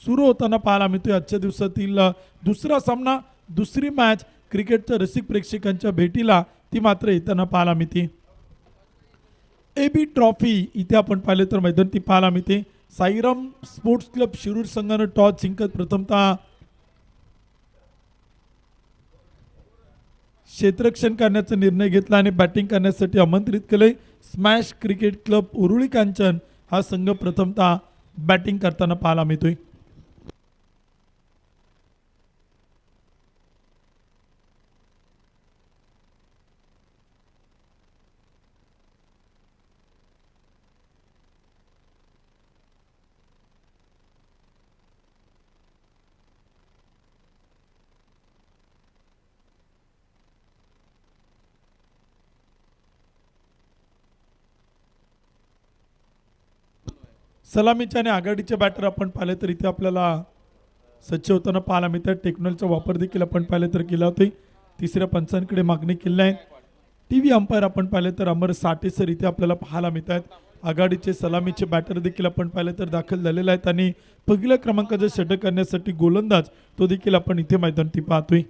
सुरू होताना पाहायला मिळतोय. आजच्या दिवसातील दुसरा सामना, दुसरी मॅच क्रिकेटच्या रसिक प्रेक्षकांच्या भेटीला ती मात्र येताना पाहायला मिळते. AB ट्रॉफी इथे आपण पाहिले तर मैदान ती पाहायला मिळते. साईराम स्पोर्ट्स क्लब शिरूर संघानं टॉस जिंकत प्रथमतः क्षेत्ररक्षण करण्याचा निर्णय घेतला आणि बॅटिंग करण्यासाठी आमंत्रित केले. Smash cricket club Uruli Kanchan हा संघ प्रथमतः बॅटिंग करताना पाहायला मिळतोय. सलामीच्या आणि आघाडीचे बॅटर आपण पाहिले तर इथे आपल्याला सज्ज होताना पाहायला मिळतात. टेक्नॉलॉजीचा वापर देखील आपण पाहिले तर केला होता. तिसऱ्या पंचांकडे मागणी केली आहे. TV अंपायर आपण पाहिले तर अमर साठे सर इथे आपल्याला पाहायला मिळतात. आघाडीचे सलामीचे बॅटर देखील आपण पाहिले तर दाखल झालेले आहेत आणि पहिल्या क्रमांकाचं षटक करण्यासाठी गोलंदाज तो देखील आपण इथे मैदानी पाहतोय.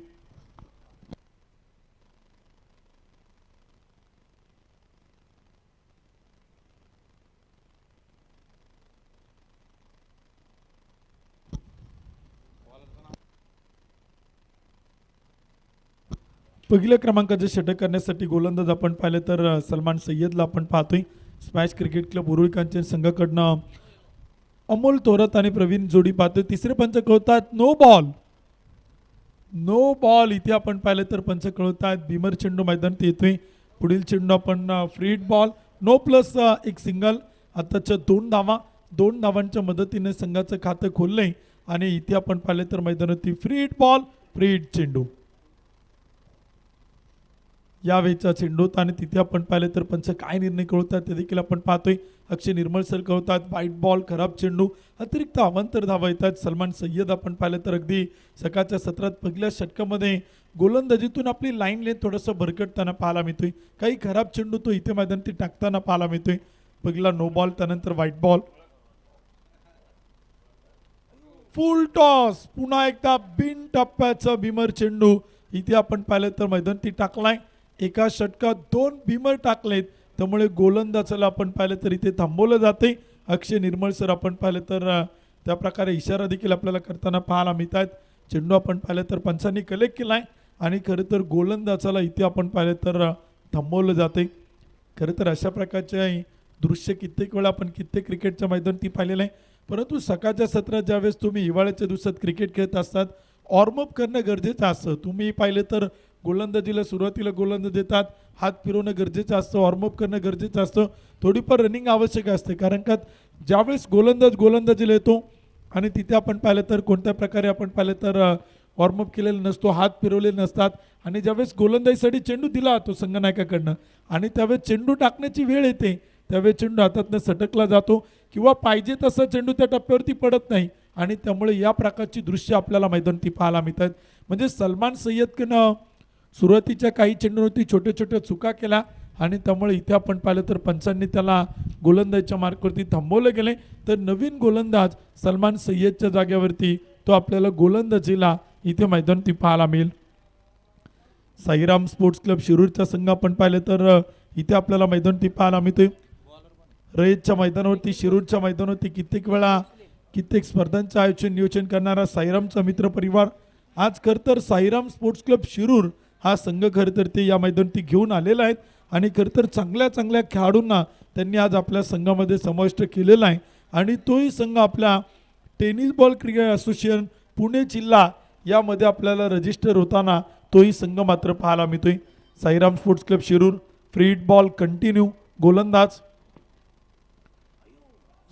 पहिल्या क्रमांकाचे षटक करण्यासाठी गोलंदाज आपण पाहिले तर सलमान सय्यदला आपण पाहतोय. Smash cricket club Uruli Kanchan संघाकडनं अमोल थोरात आणि प्रवीण जोडी पाहतोय. तिसरे पंच कळवतात नो बॉल, नो बॉल इथे आपण पाहिले तर पंच कळवतात. भीमर चेंडू मैदानात येतोय. पुढील चेंडू आपण free hit ball, no plus एक सिंगल. आताच्या 2 धावा, 2 धावांच्या मदतीने संघाचं खातं खोललंय आणि इथे आपण पाहिले तर मैदानात free hit ball, free hit चेंडू यावेळेचा चेंडू आणि तिथे आपण पाहिले तर पंच काय निर्णय कळवतात ते देखील आपण पाहतोय. अक्षय निर्मळ सर कळवतात वाईट बॉल, खराब चेंडू, अतिरिक्त अवांतर धावा येतात. सलमान सय्यद आपण पाहिलं तर अगदी सकाळच्या सत्रात पहिल्या षटकामध्ये गोलंदाजीतून आपली लाईन लेन थोडंसं भरकटताना पाहायला मिळतोय. काही खराब चेंडू तो इथे मैदानात टाकताना पाहायला मिळतोय. पहिला नो बॉल, त्यानंतर व्हाईट बॉल. फुल टॉस, पुन्हा एकदा बिन टप्प्याचा भीमर चेंडू इथे आपण पाहिलं तर मैदानात टाकलाय. एका षटकात 2 भीमर टाकलेत, त्यामुळे गोलंदाजाला आपण पाहिलं तर इथे थांबवलं जाते. अक्षय निर्मळ सर आपण पाहिलं तर त्या प्रकारे इशारा देखील आपल्याला करताना पाहायला मिळतात. चेंडू आपण पाहिलं तर पंचांनी कलेक्ट केलाय आणि खरं तर गोलंदाजाला इथे आपण पाहिलं तर थांबवलं जाते. खरं तर अशा प्रकारचे दृश्य कित्येक वेळा आपण कित्येक क्रिकेटच्या मैदानात पाहिलेलं आहे. परंतु सकाळच्या सत्रात ज्यावेळेस तुम्ही हिवाळ्याच्या दिवसात क्रिकेट खेळत असतात, वॉर्मअप करणं गरजेचं असतं. तुम्ही पाहिलं तर गोलंदाजीला सुरुवातीला गोलंदाज देतात, हात फिरवणं गरजेचं असतं, वॉर्मअप करणं गरजेचं असतं, थोडीफार रनिंग आवश्यक असते. कारण का ज्यावेळेस गोलंदाजीला येतो आणि तिथे आपण पाहिलं तर कोणत्या प्रकारे आपण पाहिलं तर वॉर्मअप केलेला नसतो, हात फिरवलेले नसतात आणि ज्यावेळेस गोलंदाजीसाठी चेंडू दिला जातो संघनायकाकडनं आणि त्यावेळेस चेंडू टाकण्याची वेळ येते, त्यावेळेस चेंडू हातातनं सटकला जातो किंवा पाहिजे तसा चेंडू त्या टप्प्यावरती पडत नाही आणि त्यामुळे या प्रकारची दृश्य आपल्याला मैदानात पाहायला मिळतात. म्हणजे सलमान सय्यदनं सुरुवातीच्या काही चेंडूवरती छोट्या छोट्या चुका केल्या आणि त्यामुळे इथे आपण पाहिलं तर पंचांनी त्याला गोलंदाजीच्या मार्कवरती थांबवलं गेले. तर नवीन गोलंदाज सलमान सय्यदच्या जागेवरती तो आपल्याला गोलंदाजीला इथे मैदानात पाहायला मिळेल. साईराम स्पोर्ट्स क्लब शिरूरचा संघ आपण पाहिलं तर इथे आपल्याला मैदानात पाहायला मिळतोय. रयतच्या मैदानावरती, शिरूरच्या मैदानावरती कित्येक स्पर्धांचं आयोजन नियोजन करणारा साईरामचा मित्र परिवार आज खरं तर साईराम स्पोर्ट्स क्लब शिरूर हा संघ खरं तर ते या मैदानात घेऊन आलेला आहेत आणि खरं तर चांगल्या खेळाडूंना त्यांनी आज आपल्या संघामध्ये समाविष्ट केलेला आहे आणि तोही संघ आपल्या tennis ball cricket association Pune जिल्हा यामध्ये आपल्याला रजिस्टर होताना तोही संघ मात्र पाहायला मिळतोय. Sairam sports club Shirur, free hit ball continue, गोलंदाज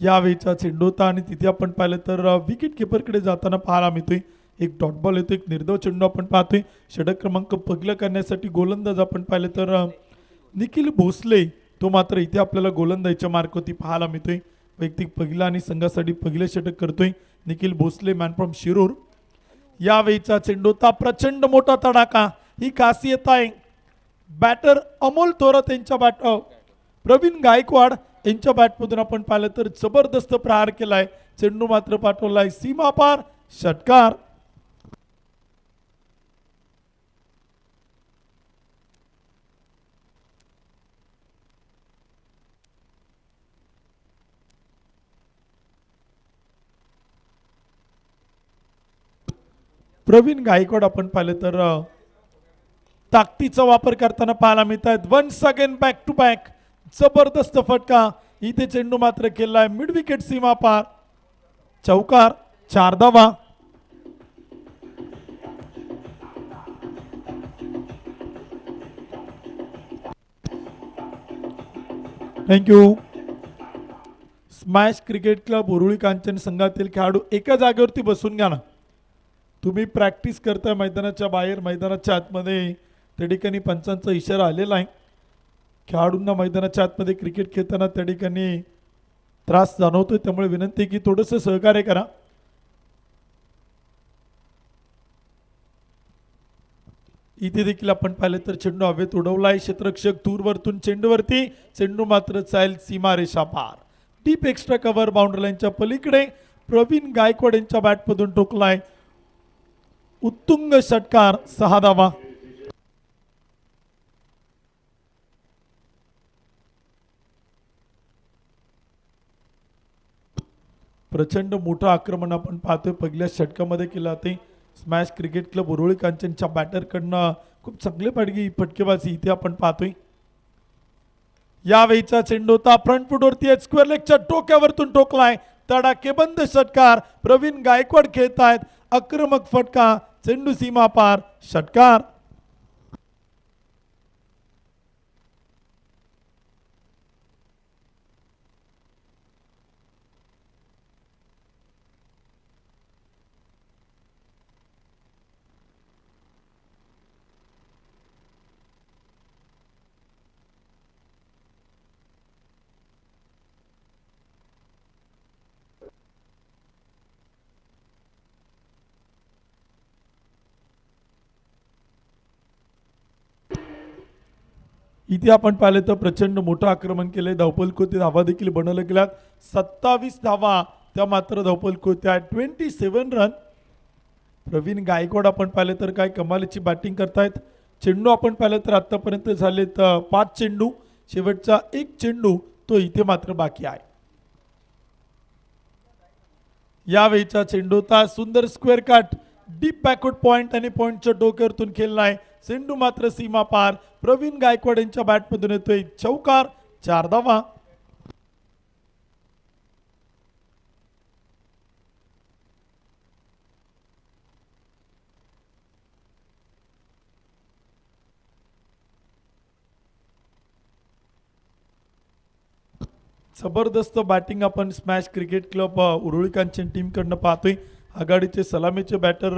यावेळीचा चेंडू होता आणि तिथे आपण पाहिलं तर विकेट किपरकडे जाताना पाहायला मिळतोय. एक डॉट बॉल येतो, एक निर्धाव चेंडू आपण पाहतोय. षटक क्रमांक पहिला करण्यासाठी गोलंदाज आपण पाहिलं तर निखिल भोसले तो मात्र इथे आपल्याला गोलंदाजीच्या मार्कवरती पाहायला मिळतोय. वैयक्तिक पहिला आणि संघासाठी पहिले षटक करतोय निखिल भोसले, मॅन फ्रॉम शिरूर. यावेळीचा चेंडू होता, प्रचंड मोठा तडाखा, ही खासियत आहे बॅटर अमोल थोरात यांच्या प्रवीण गायकवाड यांच्या बॅटमधून आपण पाहिलं तर जबरदस्त प्रहार केलाय, चेंडू मात्र पाठवलाय सीमा पार, षटकार. प्रवीण गायकवाड आपण पाहिलं तर ताकदीचा वापर करताना पाहायला मिळत आहेत. Once again back to back जबरदस्त फटका, इथे चेंडू मात्र केलाय मिड विकेट सीमा पार, चौकार, 4 धावा. Thank you. Smash cricket club Uruli Kanchan संघातील खेळाडू एका जागेवरती बसून घ्या ना. तुम्ही प्रॅक्टिस करताय मैदानाच्या बाहेर, मैदानाच्या आतमध्ये, त्या ठिकाणी पंचांचा इशारा आलेला आहे. खेळाडूंना मैदानाच्या आतमध्ये क्रिकेट खेळताना त्या ठिकाणी त्रास जाणवतोय, त्यामुळे विनंती आहे की थोडंसं सहकार्य करा. इथे देखील आपण पाहिलं तर चेंडू हवेत उडवलाय, क्षेत्ररक्षक दूरवरतून चेंडूवरती, चेंडू मात्र चाल सीमारेषा पार, डीप एक्स्ट्रा कव्हर बाउंड्री लाईनच्या पलीकडे. प्रवीण गायकवाड यांच्या बॅटमधून ठोकलाय उत्तुंग षटकार, 6 धावा. प्रचंड मोठं आक्रमण आपण पाहतोय पहिल्या षटकामध्ये केलं ते स्मॅश क्रिकेट क्लब उरुळी कांचनच्या बॅटरकडनं खूप चांगले फटकेबाजी इथे आपण पाहतोय. यावेळीचा चेंडू होता फ्रंट फुटवरती स्क्वेअर लेगच्या टोक्यावरतून टोकलाय, तडाखेबंद षटकार. प्रवीण गायकवाड खेळतायत, आक्रमक फटका, चेंडू सीमा पार, षटकार. इथे आपण पाहिले तर प्रचंड मोठं आक्रमण केले, धावपल कोते धावा देखील बनवल्या गेल्यात. 27 धावा त्या मात्र धावपल कोत्या, 27 रन. प्रवीण गायकवाड आपण पाहिले तर काय कमालीची बॅटिंग करतायत. चेंडू आपण पाहिलं तर आतापर्यंत झालेत 5 चेंडू, शेवटचा 1 चेंडू तो इथे मात्र बाकी आहे. यावेळीचा चेंडू होता सुंदर square cut, deep backward point आणि पॉइंटच्या डोक्यावरतून खेळलाय, चेंडू मात्र सीमा पार. प्रवीण गायकवाड यांच्या बॅटमधून येतोय चौकार, 4 धावा. जबरदस्त बॅटिंग आपण smash cricket club Uruli Kanchan team कडनं पाहतोय. आघाडीचे सलामीचे बॅटर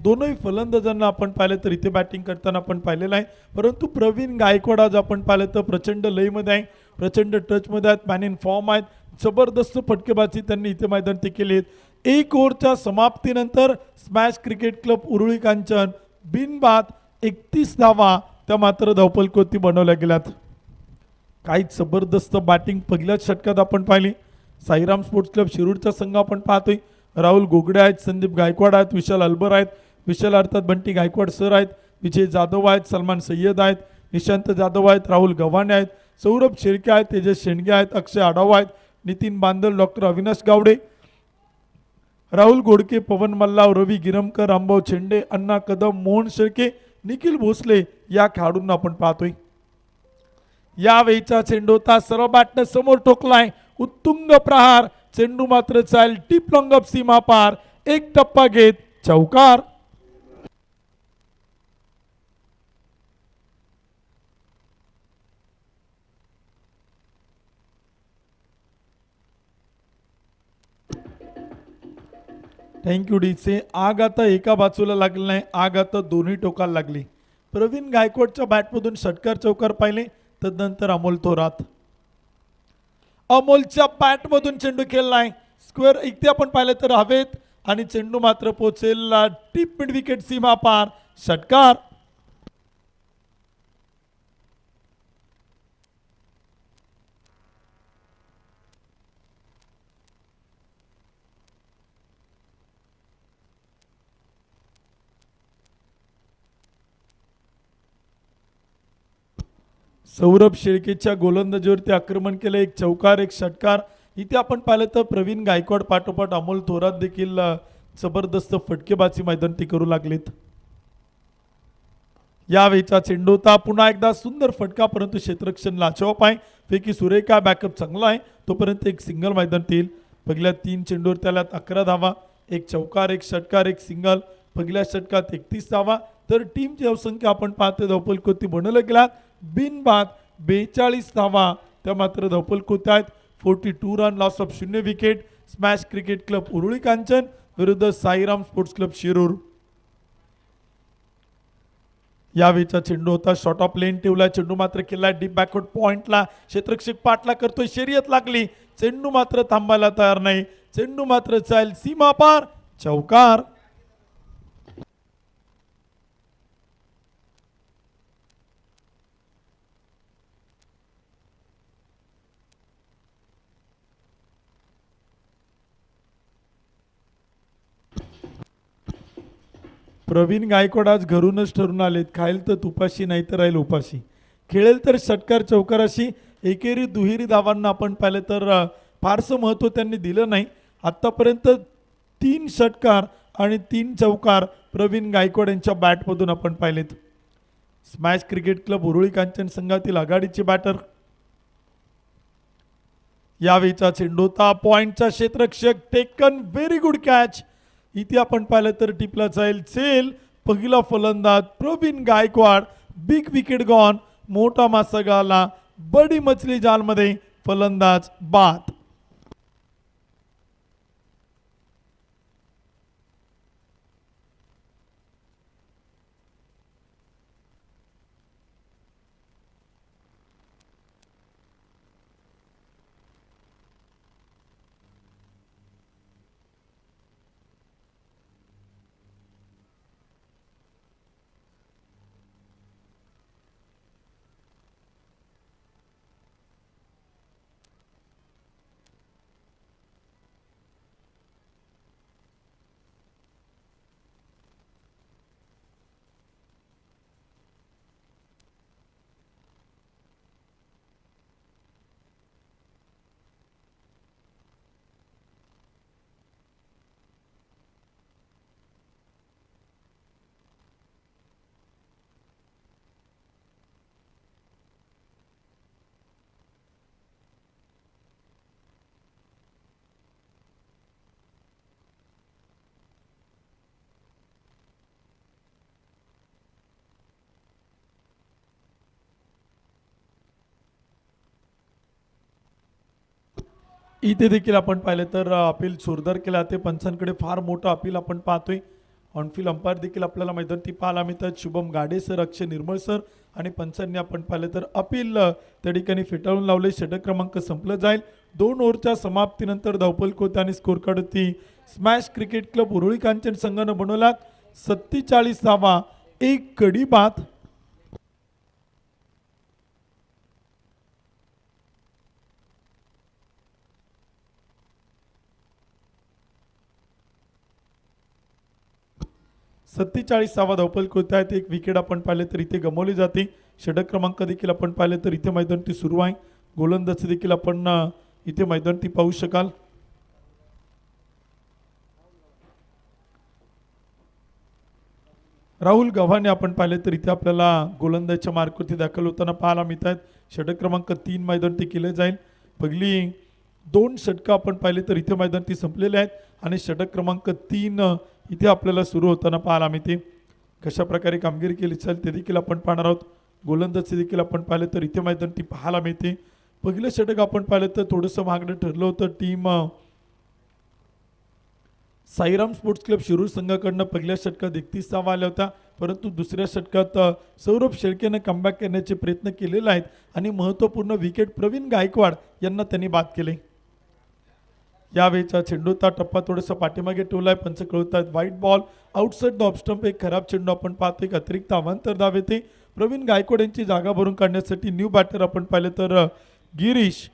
दोनही फलंदाजांना आपण पाहिलं तर इथे बॅटिंग करताना आपण पाहिलेलं आहे. परंतु प्रवीण गायकवाड आज आपण पाहिलं तर प्रचंड लयमध्ये आहे, प्रचंड टचमध्ये आहेत, मॅन इन फॉर्म आहेत. जबरदस्त फटकेबाजी त्यांनी इथे मैदानात केली आहेत. 1 ओव्हरच्या समाप्तीनंतर smash cricket club Uruli Kanchan बिनबाद 31 धावा त्या मात्र धावपलकोती बनवल्या गेल्यात. काही जबरदस्त बॅटिंग पहिल्याच षटकात आपण पाहिली. साईराम स्पोर्ट्स क्लब शिरूरचा संघ आपण पाहतोय. राहुल गोगडे आहेत, संदीप गायकवाड आहेत, विशाल अल्बर आहेत, विशाल अर्थात बंटी गायकवाड सर आहेत, विजय जाधव आहेत, सलमान सय्यद आहेत, निशांत जाधव आहेत, राहुल गव्हाणे आहेत, सौरभ शेळके आहेत, तेजस शेंडगे आहेत, अक्षय आढाव आहेत, नितीन बांदल, डॉक्टर अविनाश गावडे, राहुल गोडके, पवन मल्लाव, रवी गिरमकर, रामभाऊ छेंडे, अण्णा कदम, मोहन शेळके, निखिल भोसले या खेळाडूंना आपण पाहतोय. यावेळीचा चेंडू होता सर्व बॅटनं समोर ठोकलाय, उत्तुंग प्रहार, चेंडू मात्र चाल टीप लॉंग अप सीमा पार, 1 टप्पा घेत चौकार. थँक्यू डीचे. आग आता एका बाजूला लागली नाही, आग आता दोन्ही टोकाला लागली. प्रवीण गायकवाडच्या बॅटमधून षटकार चौकार पाहिले, तदनंतर अमोल थोरात, अमोलच्या बॅटमधून चेंडू खेळलाय स्क्वेअर, इथे आपण पाहिलं तर हवेत आणि चेंडू मात्र पोहोचेल टीप मिड विकेट सीमा पार, षटकार. सौरभ शेळकेच्या गोलंदाजीवरती आक्रमण केलं, एक चौकार एक षटकार. इथे आपण पाहिलं तर प्रवीण गायकवाड पाठोपाठ अमोल थोरात देखील जबरदस्त फटकेबाजी मैदानी करू लागलेत. यावेळीचा चेंडू होता, पुन्हा एकदा सुंदर फटका, परंतु क्षेत्ररक्षण लाजवाब आहे. पैकी सुरेखा बॅकअप चांगला आहे, तोपर्यंत एक सिंगल मैदानात येईल. पहिल्या 3 चेंडूवर त्याला 11 धावा, एक चौकार एक षटकार एक सिंगल. पहिल्या षटकात 31 धावा. तर टीमची धावसंख्या आपण पाहतो धावपल कोती बनवलं गेला बिनबाद 42 धावा त्या मात्र धावपल कोत्या आहेत. 42 run, loss of 0 wicket. Smash cricket club Uruli Kanchan विरुद्ध साईराम स्पोर्ट्स क्लब शिरूर. यावेळीचा चेंडू होता, शॉर्ट ऑफ लेन ठेवला, चेंडू मात्र केला डीप बॅकवर्ड पॉइंटला. क्षेत्ररक्षक पाठला करतोय, शर्यत लागली, चेंडू मात्र थांबायला तयार नाही. चेंडू मात्र चाल सीमा पार, चौकार. प्रवीण गायकवाड आज घरूनच ठरून आलेत, खाईल तर तुपाशी नाही तर राहील उपाशी. खेळेल तर षटकार चौकाराशी. एकेरी दुहेरी धावांना आपण पाहिलं तर फारसं महत्त्व त्यांनी दिलं नाही. आत्तापर्यंत 3 षटकार आणि 3 चौकार प्रवीण गायकवाड यांच्या बॅटमधून आपण पाहिलेत. Smash cricket club Uruli Kanchan संघातील आघाडीचे बॅटर. यावेळीचा चेंडू होता, पॉइंटचा क्षेत्ररक्षक टेकन, व्हेरी गुड कॅच. इथे आपण पाहिलं तर टिपला जाईल सेल. पहिला फलंदाज Pravin Gaikwad, big wicket gone, मोठा मासा गाला, बडी मछली जालमध्ये फलंदाज बाद. इथे देखील आपण पाहिलं तर अपील सुरदार केला ते पंचांकडे फार मोठं अपील आपण पाहतोय. ऑनफिल्ड अंपायर देखील आपल्याला मैदानी पाहायला मिळतात. शुभम गाडे सर, अक्षय निर्मळ सर आणि पंचांनी आपण पाहिलं तर अपील त्या ठिकाणी फेटाळून लावले. षटक क्रमांक संपलं जाईल. 2 ओव्हरच्या समाप्तीनंतर धावपल कोत आणि स्कोर कार्ड होती. Smash cricket club Uruli Kanchan संघानं बनवला 47 धावा, 1 गडी बाद. धावपल कोत आहेत. 1 विकेट आपण पाहिले तर इथे गमावली जाते. षटक क्रमांक देखील आपण पाहिले तर इथे मैदानी सुरू आहे. गोलंदाजी देखील आपण इथे मैदानी पाहू शकाल. राहुल गव्हाणे आपण पाहिले तर इथे आपल्याला गोलंदाजीच्या मार्कवरती दाखल होताना पाहायला मिळत आहेत. षटक क्रमांक 3 मैदानी केले जाईल. पहिली 2 षटकं आपण पाहिले तर इथे मैदानी संपलेले आहेत आणि षटक क्रमांक 3 इथे आपल्याला सुरू होताना पाहायला मिळते. कशा प्रकारे कामगिरी केली चालेल ते देखील आपण पाहणार आहोत. गोलंदाजी देखील आपण पाहिलं तर इथे मैदानी पाहायला मिळते. पहिलं षटक आपण पाहिलं तर थोडंसं महागडं ठरलं होतं. Team Sairam sports club Shirur संघाकडनं पहिल्या षटकात 31 धावा आल्या होत्या, परंतु दुसऱ्या षटकात सौरभ शेळकेनं कमबॅक करण्याचे प्रयत्न केलेले आहेत आणि महत्त्वपूर्ण विकेट प्रवीण गायकवाड यांना त्यांनी बाद केले. यावेळीचा चेंडूचा टप्पा थोडासा पाठीमागे ठेवलाय. पंच कळवतात white ball, outside the off stump. एक खराब चेंडू आपण पाहतो. एक अतिरिक्त अवांतर धाव येते. प्रवीण गायकवाड यांची जागा भरून काढण्यासाठी न्यू बॅटर आपण पाहिलं तर गिरीश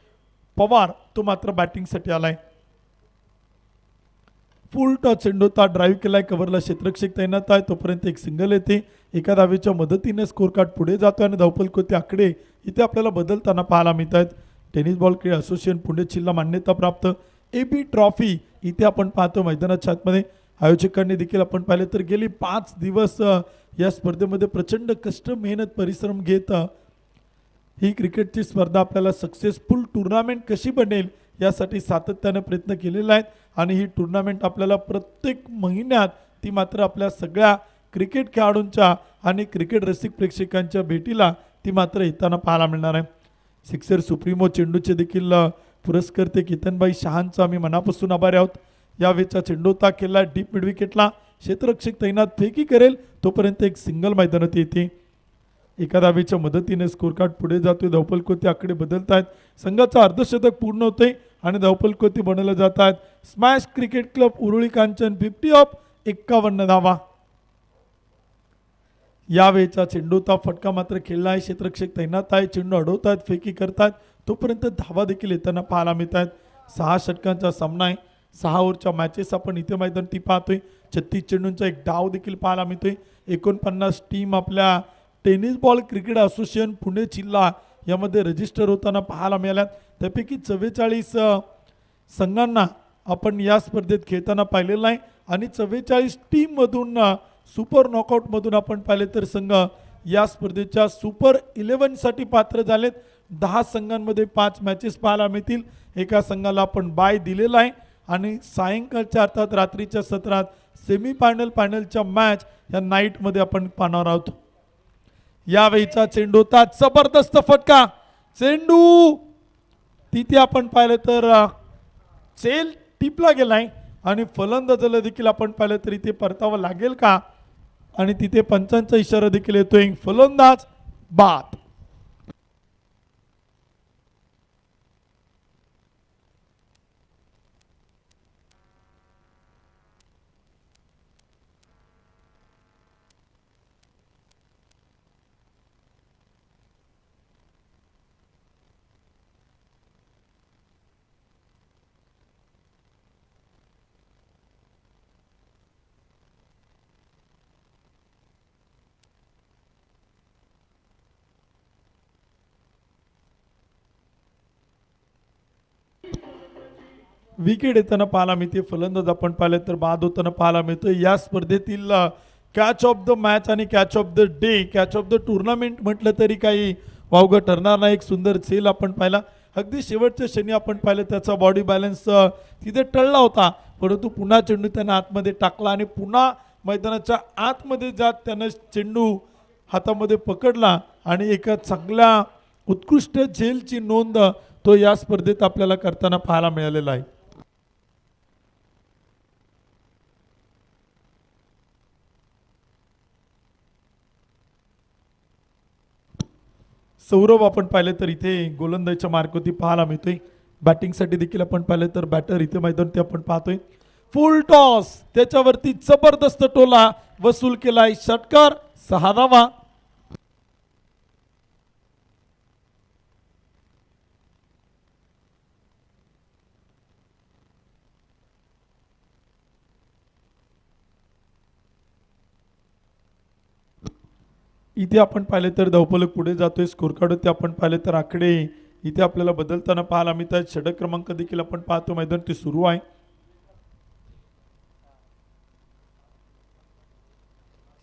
पवार तो मात्र बॅटिंगसाठी आलाय. फुल टॉस चेंडूचा ड्राईव्ह केलाय. कव्हरला क्षेत्ररक्षक तैनात आहे. तोपर्यंत एक सिंगल येते. एका धावेच्या मदतीने स्कोर कार्ड पुढे जातो आणि धावपल कोते आकडे इथे आपल्याला बदलताना पाहायला मिळत आहेत. टेनिस बॉल क्रीडा असोसिएशन पुणे जिल्हा मान्यता प्राप्त AB ट्रॉफी इथे आपण पाहतो मैदानाच्या आतमध्ये. आयोजकांनी देखील आपण पाहिले तर गेली 5 दिवस या स्पर्धेमध्ये प्रचंड कष्ट मेहनत परिश्रम घेत ही क्रिकेटची स्पर्धा आपल्याला सक्सेसफुल टुर्नामेंट कशी बनेल यासाठी सातत्याने प्रयत्न केलेला आहे. आणि ही टुर्नामेंट आपल्याला प्रत्येक महिन्यात ती मात्र आपल्या सगळ्या क्रिकेट खेळाडूंच्या आणि क्रिकेट रसिक प्रेक्षकांच्या भेटीला ती मात्र येताना पाहायला मिळणार आहे. सिक्सर सुप्रीमो चेंडूचे देखील पुरस्कर्ते कितनभाई शहांचा आम्ही मनापासून आभारी आहोत. यावेळेचा चेंडू ता केला डीप मिड विकेटला. क्षेत्ररक्षक तैनात फेकी करेल तोपर्यंत एक सिंगल मैदानात येते. एका धावेच्या मदतीने स्कोर कार्ड पुढे जातोय. धावपलकोती आकडे बदलत आहेत. संघाचा अर्धशतक पूर्ण होते आणि धावपलकोती बनवले जात आहेत. Smash cricket club Uruli Kanchan 50 of 51 धावा. यावेळेचा चेंडूचा फटका मात्र खेळला आहे. क्षेत्ररक्षक तैनात आहे. चेंडू अडवत आहेत फेकी करतात तोपर्यंत धावा देखील येताना पाहायला मिळत आहेत. 6 षटकांचा सामना आहे. 6 ओव्हरच्या मॅचेस आपण इथे मैदान ती पाहतोय. 36 चेंडूंचा एक डाव देखील पाहायला मिळतोय. 49 टीम आपल्या tennis ball cricket association Pune जिल्हा यामध्ये रजिस्टर होताना पाहायला मिळाल्यात. त्यापैकी 44 संघांना आपण या स्पर्धेत खेळताना पाहिलेलं आहे. आणि 44 टीममधून सुपर नॉकआउटमधून आपण पाहिले तर संघ या स्पर्धेच्या सुपर 11साठी पात्र झालेत. 10 संघांमध्ये 5 मॅचेस पाहायला मिळतील. एका संघाला आपण बाय दिलेला आहे आणि सायंकाळच्या अर्थात रात्रीच्या सत्रात सेमीफायनल फायनलच्या मॅच या नाईटमध्ये आपण पाहणार आहोत. यावेळीचा चेंडू होता जबरदस्त फटका. चेंडू तिथे आपण पाहिलं तर सेल टिपला गेलाय आणि फलंदाजाला देखील आपण पाहिलं तर इथे परतावा लागेल का आणि तिथे पंचांचा इशारा देखील येतोय. फलंदाज बाद. विकेट येताना पाहायला मिळते. फलंदाज आपण पाहिलं तर बाद होताना पाहायला मिळतो. या स्पर्धेतील कॅच ऑफ द मॅच आणि catch of the day catch of the tournament म्हटलं तरी काही वावगं ठरणार नाही. एक सुंदर सेल आपण पाहिला. अगदी शेवटच्या क्षणी आपण पाहिलं त्याचा बॉडी बॅलन्स तिथे टळला होता परंतु पुन्हा चेंडू त्यानं आतमध्ये टाकला आणि पुन्हा मैदानाच्या आतमध्ये जात त्यानं चेंडू हातामध्ये पकडला आणि एका चांगल्या उत्कृष्ट झेलची नोंद तो या स्पर्धेत आपल्याला करताना पाहायला मिळालेला आहे. सौरभ आपण पाहिले तर इथे गोलंदाजीच्या मार्कवरती पाहायला मिळतोय. बॅटिंगसाठी देखील आपण पाहिलं तर बॅटर इथे मैदानावरती आपण पाहतोय. फुल टॉस त्याच्यावरती जबरदस्त टोला वसूल केलाय. षटकार 6 धावा. इथे आपण पाहिले तर धावफलक पुढे जातोय. स्कोर कार्डवरती आपण पाहिले तर आकडे इथे आपल्याला बदलताना पाहायला मिळतात. षटक क्रमांक देखील आपण पाहतो मैदान ते सुरू आहे.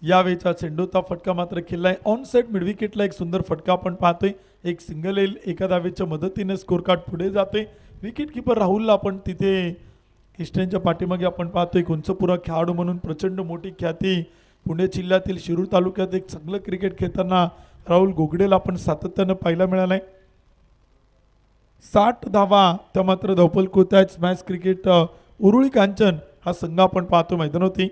यावेळेचा चेंडूचा फटका मात्र खेळलाय. ऑन साइड मिड विकेटला एक सुंदर फटका आपण पाहतोय. एक सिंगल येईल. एका धावेच्या मदतीने स्कोर कार्ड पुढे जातोय. विकेट किपर राहुलला आपण तिथे इस्टर्नच्या पाठीमागे आपण पाहतोय. कुंचपुरा खेळाडू म्हणून प्रचंड मोठी ख्याती पुणे जिल्ह्यातील शिरूर तालुक्यात एक चांगलं क्रिकेट खेळताना राहुल गोगडेला आपण सातत्यानं पाहायला मिळालाय. 60 धावा त्या मात्र धावफलक होत आहेत. स्मॅश क्रिकेट उरुळी कांचन हा संघ आपण पाहतो मैदानावरती.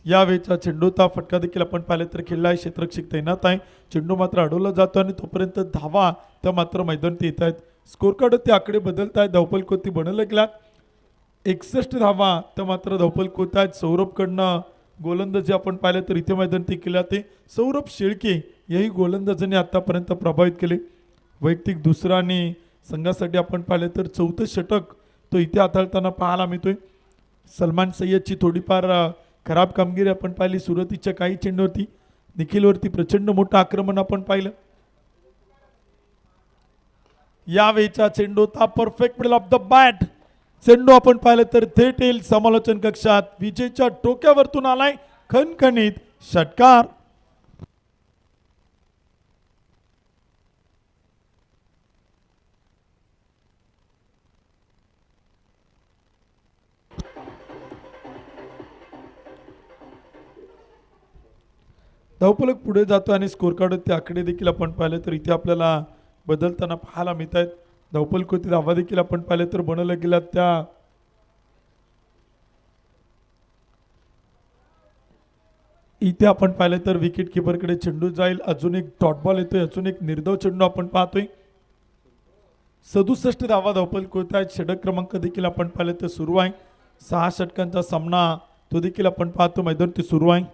यावेळेचा चेंडूचा फटका देखील आपण पाहिले तर खेळला आहे. क्षेत्ररक्षक तैनात आहे. चेंडू मात्र अडवला जातो आणि तोपर्यंत धावा त्या मात्र मैदानावरती येत आहेत. स्कोर कार्डवरती आकडे बदलत आहेत. धावफलक होती बनवलं गेला. 61 धावा त्या मात्र धावफलक होत आहेत. सौरभकडनं गोलंदाजी आपण पाहिलं तर इथे मैदानावरती केल्या ते सौरभ शेळके याही गोलंदाजाने आतापर्यंत प्रभावित केले. वैयक्तिक दुसरा आणि संघासाठी आपण पाहिलं तर 4थं षटक तो इथे हाताळताना पाहायला मिळतोय. सलमान सय्यदची थोडीफार खराब कामगिरी आपण पाहिली सुरुवातीच्या काही चेंडूवरती. निखिलवरती प्रचंड मोठं आक्रमण आपण पाहिलं. यावेळीचा चेंडू होता perfect middle of the bat. चेंडू आपण पाहिलं तर थेट येईल समालोचन कक्षात. विजेच्या टोक्यावरतून आलाय खणखणीत षटकार. धावफलक पुढे जातो आणि स्कोर कार्ड आकडे देखील आपण पाहिले तर इथे आपल्याला बदलताना पाहायला मिळत आहेत. धावफलक धावा देखील आपण पाहिले तर बनवल्या गेल्या त्या इथे आपण पाहिलं तर विकेट किपरकडे चेंडू जाईल. अजून एक डॉट बॉल येतोय. अजून एक निर्धाव चेंडू आपण पाहतोय. 67 धावा धावफलक होत आहेत. षटक क्रमांक देखील आपण पाहिलं तर सुरू आहे. 6 षटकांचा सामना तो देखील आपण पाहतो. मैदान ते सुरू आहे.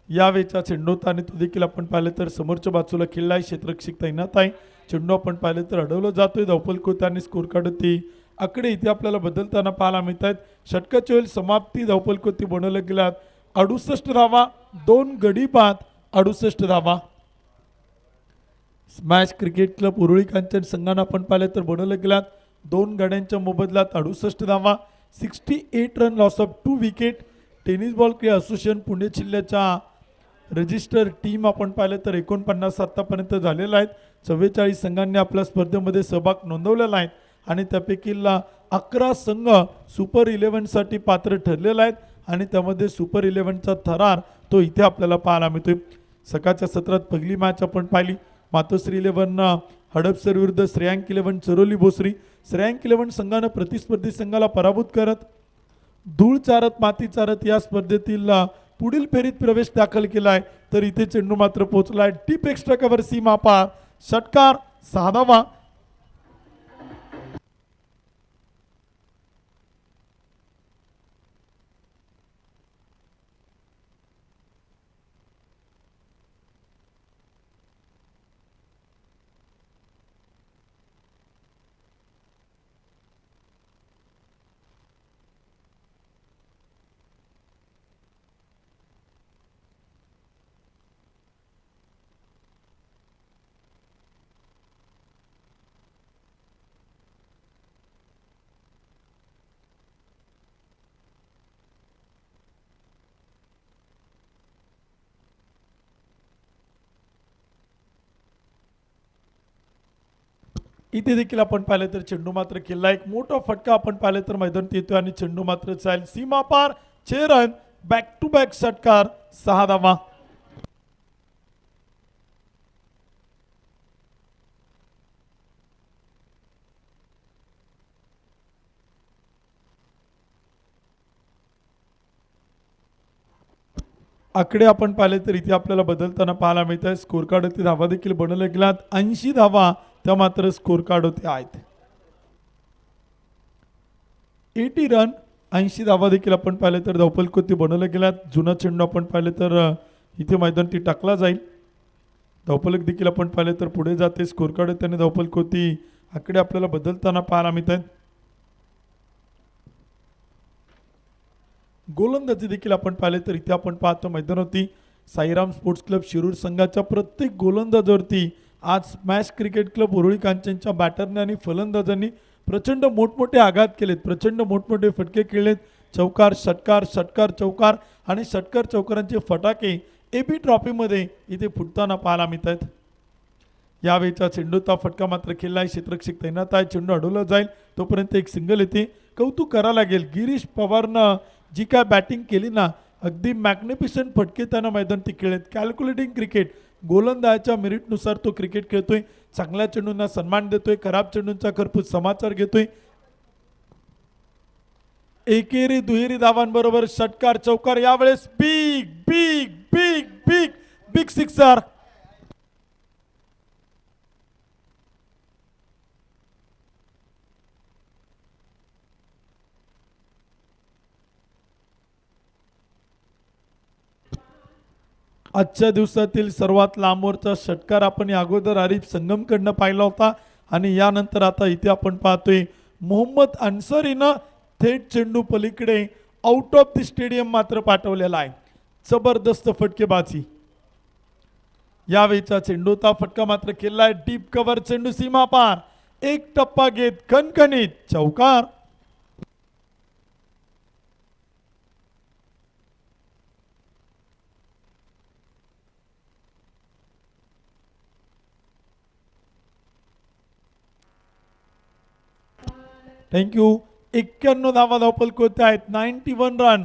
यावेळेचा चेंडू होता आणि तो देखील आपण पाहिलं तर समोरच्या बाजूला खेळला आहे. क्षेत्ररक्षक तैनात आहे. चेंडू आपण पाहिलं तर अडवलं जातोय. धावफलक होता आणि स्कोर कार्ड आकडे इथे आपल्याला बदलताना पाहायला मिळत आहेत. षटकाची होईल समाप्ती. धावफलक बनवल्या गेल्यात 68 धावा. 2 गडी बाद 68 धावा. Smash cricket club Uruli Kanchan संघानं आपण पाहिलं तर बनवल्या गेल्यात 2 गाड्यांच्या मोबदल्यात 68 धावा. 68 run loss of 2 wicket. Tennis ball cricket association Pune जिल्ह्याच्या रजिस्टर टीम आपण पाहिलं तर 49 आतापर्यंत झालेला आहेत. 44 संघांनी आपल्या स्पर्धेमध्ये सहभाग नोंदवलेला आहे आणि त्यापैकी 11 संघ सुपर 11साठी पात्र ठरलेला आहेत आणि त्यामध्ये सुपर 11चा थरार तो इथे आपल्याला पाहायला मिळतोय. सकाळच्या सत्रात पहिली मॅच आपण पाहिली. मातोश्री 11 हडपसर विरुद्ध श्रेयांक 11 चरोली भोसरी. श्रेयांक 11 संघानं प्रतिस्पर्धी संघाला पराभूत करत धूळ चारत माती चारत या स्पर्धेतील पुढील फेरीत प्रवेश दाखल केला आहे. तर इथे चेंडू मात्र पोहोचला आहे डीप एक्स्ट्रा कव्हर सीमा पार. षटकार 6 धावा. इथे देखील आपण पाहिलं तर चेंडू मात्र केला. एक मोठा फटका आपण पाहिलं तर मैदानात येतोय आणि चेंडू मात्र चाल सीमा पार. 6 रन. बॅक टू बॅक षटकार 6 धावा. आकडे आपण पाहिले तर इथे आपल्याला बदलताना पाहायला मिळत आहे. स्कोर कार्ड होती धावा देखील बनवल्या गेल्यात 80 धावा त्या मात्र स्कोर कार्ड होते आहेत. 80 रन 80 धावा देखील आपण पाहिले तर धावफलक बनवल्या गेल्यात. जुना चेंडू आपण पाहिले तर इथे मैदान टाकला जाईल. धावफलक देखील आपण पाहिले तर पुढे जाते. स्कोर कार्ड त्याने धावफलक आकडे आपल्याला बदलताना पाहायला मिळत आहेत. गोलंदाजी देखील आपण पाहिले तर इथे आपण पाहतो मैदानावरती साईराम स्पोर्ट्स क्लब शिरूर संघाच्या प्रत्येक गोलंदाजावरती आज स्मॅश क्रिकेट क्लब उरुळी कांचनच्या बॅटरने आणि फलंदाजांनी प्रचंड मोठमोठे आघात केलेत. प्रचंड मोठमोठे फटके खेळलेत. चौकार षटकार षटकार चौकार आणि षटकार चौकारांचे फटाके एबी ट्रॉफीमध्ये इथे फुटताना पाहायला मिळत आहेत. यावेळीचा चेंडूचा फटका मात्र खेळला आहे. क्षेत्ररक्षक तैनात आहे. चेंडू अडवला जाईल तोपर्यंत एक सिंगल येते. कौतुक करावं लागेल गिरीश पवारनं जी काय बॅटिंग केली ना अगदी मॅग्निफिशंट फटके त्यांना मैदानात खेळलेत. Calculating cricket. गोलंदाजाच्या मेरिटनुसार तो क्रिकेट खेळतोय. चांगल्या चेंडूंना सन्मान देतोय. खराब चेंडूंचा खरपूस समाचार घेतोय. एकेरी दुहेरी धावांबरोबर षटकार चौकार. यावेळेस big big big big big sixer. आजच्या दिवसातील सर्वात लांबवरचा षटकार आपण या अगोदर आरिफ संगमकडनं पाहिला होता आणि यानंतर आता इथे आपण पाहतोय मोहम्मद अन्सारीनं थेट चेंडू पलीकडे आउट ऑफ द स्टेडियम मात्र पाठवलेला आहे. जबरदस्त फटकेबाजी. यावेळीचा चेंडूचा फटका मात्र केलाय डीप कव्हर चेंडू सीमा पार. एक टप्पा घेत खणखणीत चौकार. थँक्यू. 91 धावा धावपल आहेत. 91 run.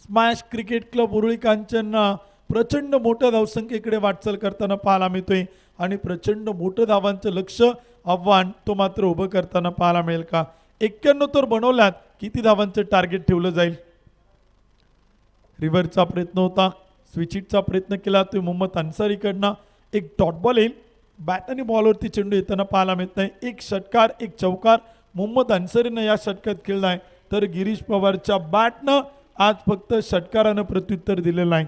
Smash cricket club Uruli कांचनना प्रचंड मोठ्या धावसंख्येकडे वाटचाल करताना पाहायला मिळतोय आणि प्रचंड मोठं धावांचं लक्ष आव्हान तो मात्र उभं करताना पाहायला मिळेल का. 91 तर बनवल्यात. किती धावांचं टार्गेट ठेवलं जाईल. रिव्हरचा प्रयत्न होता. स्विचिटचा प्रयत्न केला तो मोहम्मद अन्सारीकडनं. एक डॉट बॉल येईल. बॅट आणि बॉलवरती चेंडू येताना पाहायला मिळत नाही. एक षटकार एक चौकार मोहम्मद अन्सारीनं या षटकात खेळलाय तर गिरीश पवारच्या बॅटनं आज फक्त षटकारानं प्रत्युत्तर दिलेलं आहे.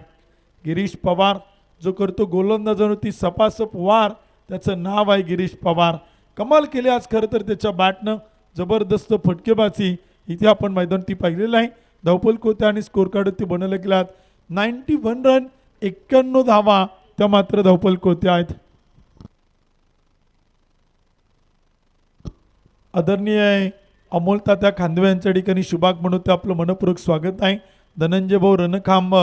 गिरीश पवार जो करतो गोलंदाजावरती सपासप वार त्याचं नाव आहे गिरीश पवार. कमाल केली आज खरं तर त्याच्या बॅटनं. जबरदस्त फटकेबाजी इथे आपण मैदानावरती पाहिलेलं आहे. धावपल कोत्या आणि स्कोर कार्डवरती बनवले गेल्यात. 91 रन 91 धावा त्या मात्र धावपल कोत्या आहेत. आदरणीय अमोल तात्या खांदवे यांच्या ठिकाणी शुभाग म्हणून ते आपलं मनपूर्वक स्वागत आहे. धनंजय भाऊ रणखांब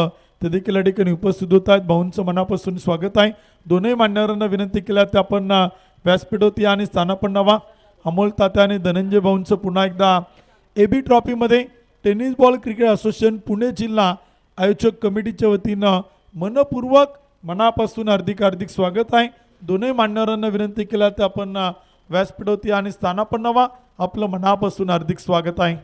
ते देखील या ठिकाणी उपस्थित होत आहेत. भाऊंचं मनापासून स्वागत आहे. दोनही मान्यवरांना विनंती केल्या त्या आपण व्यासपीठावरती आणि स्थानापन्न व्हा. अमोल तात्या आणि धनंजय भाऊंचं पुन्हा एकदा AB ट्रॉफीमध्ये tennis ball cricket association Pune जिल्हा आयोजक कमिटीच्या वतीनं मनपूर्वक मनापासून हार्दिक हार्दिक स्वागत आहे. दोनही मान्यवरांना विनंती केल्या त्या आपण व्यासपीठावरती आणि स्थानापन्न व्हा. आपलं मनापासून हार्दिक स्वागत आहे.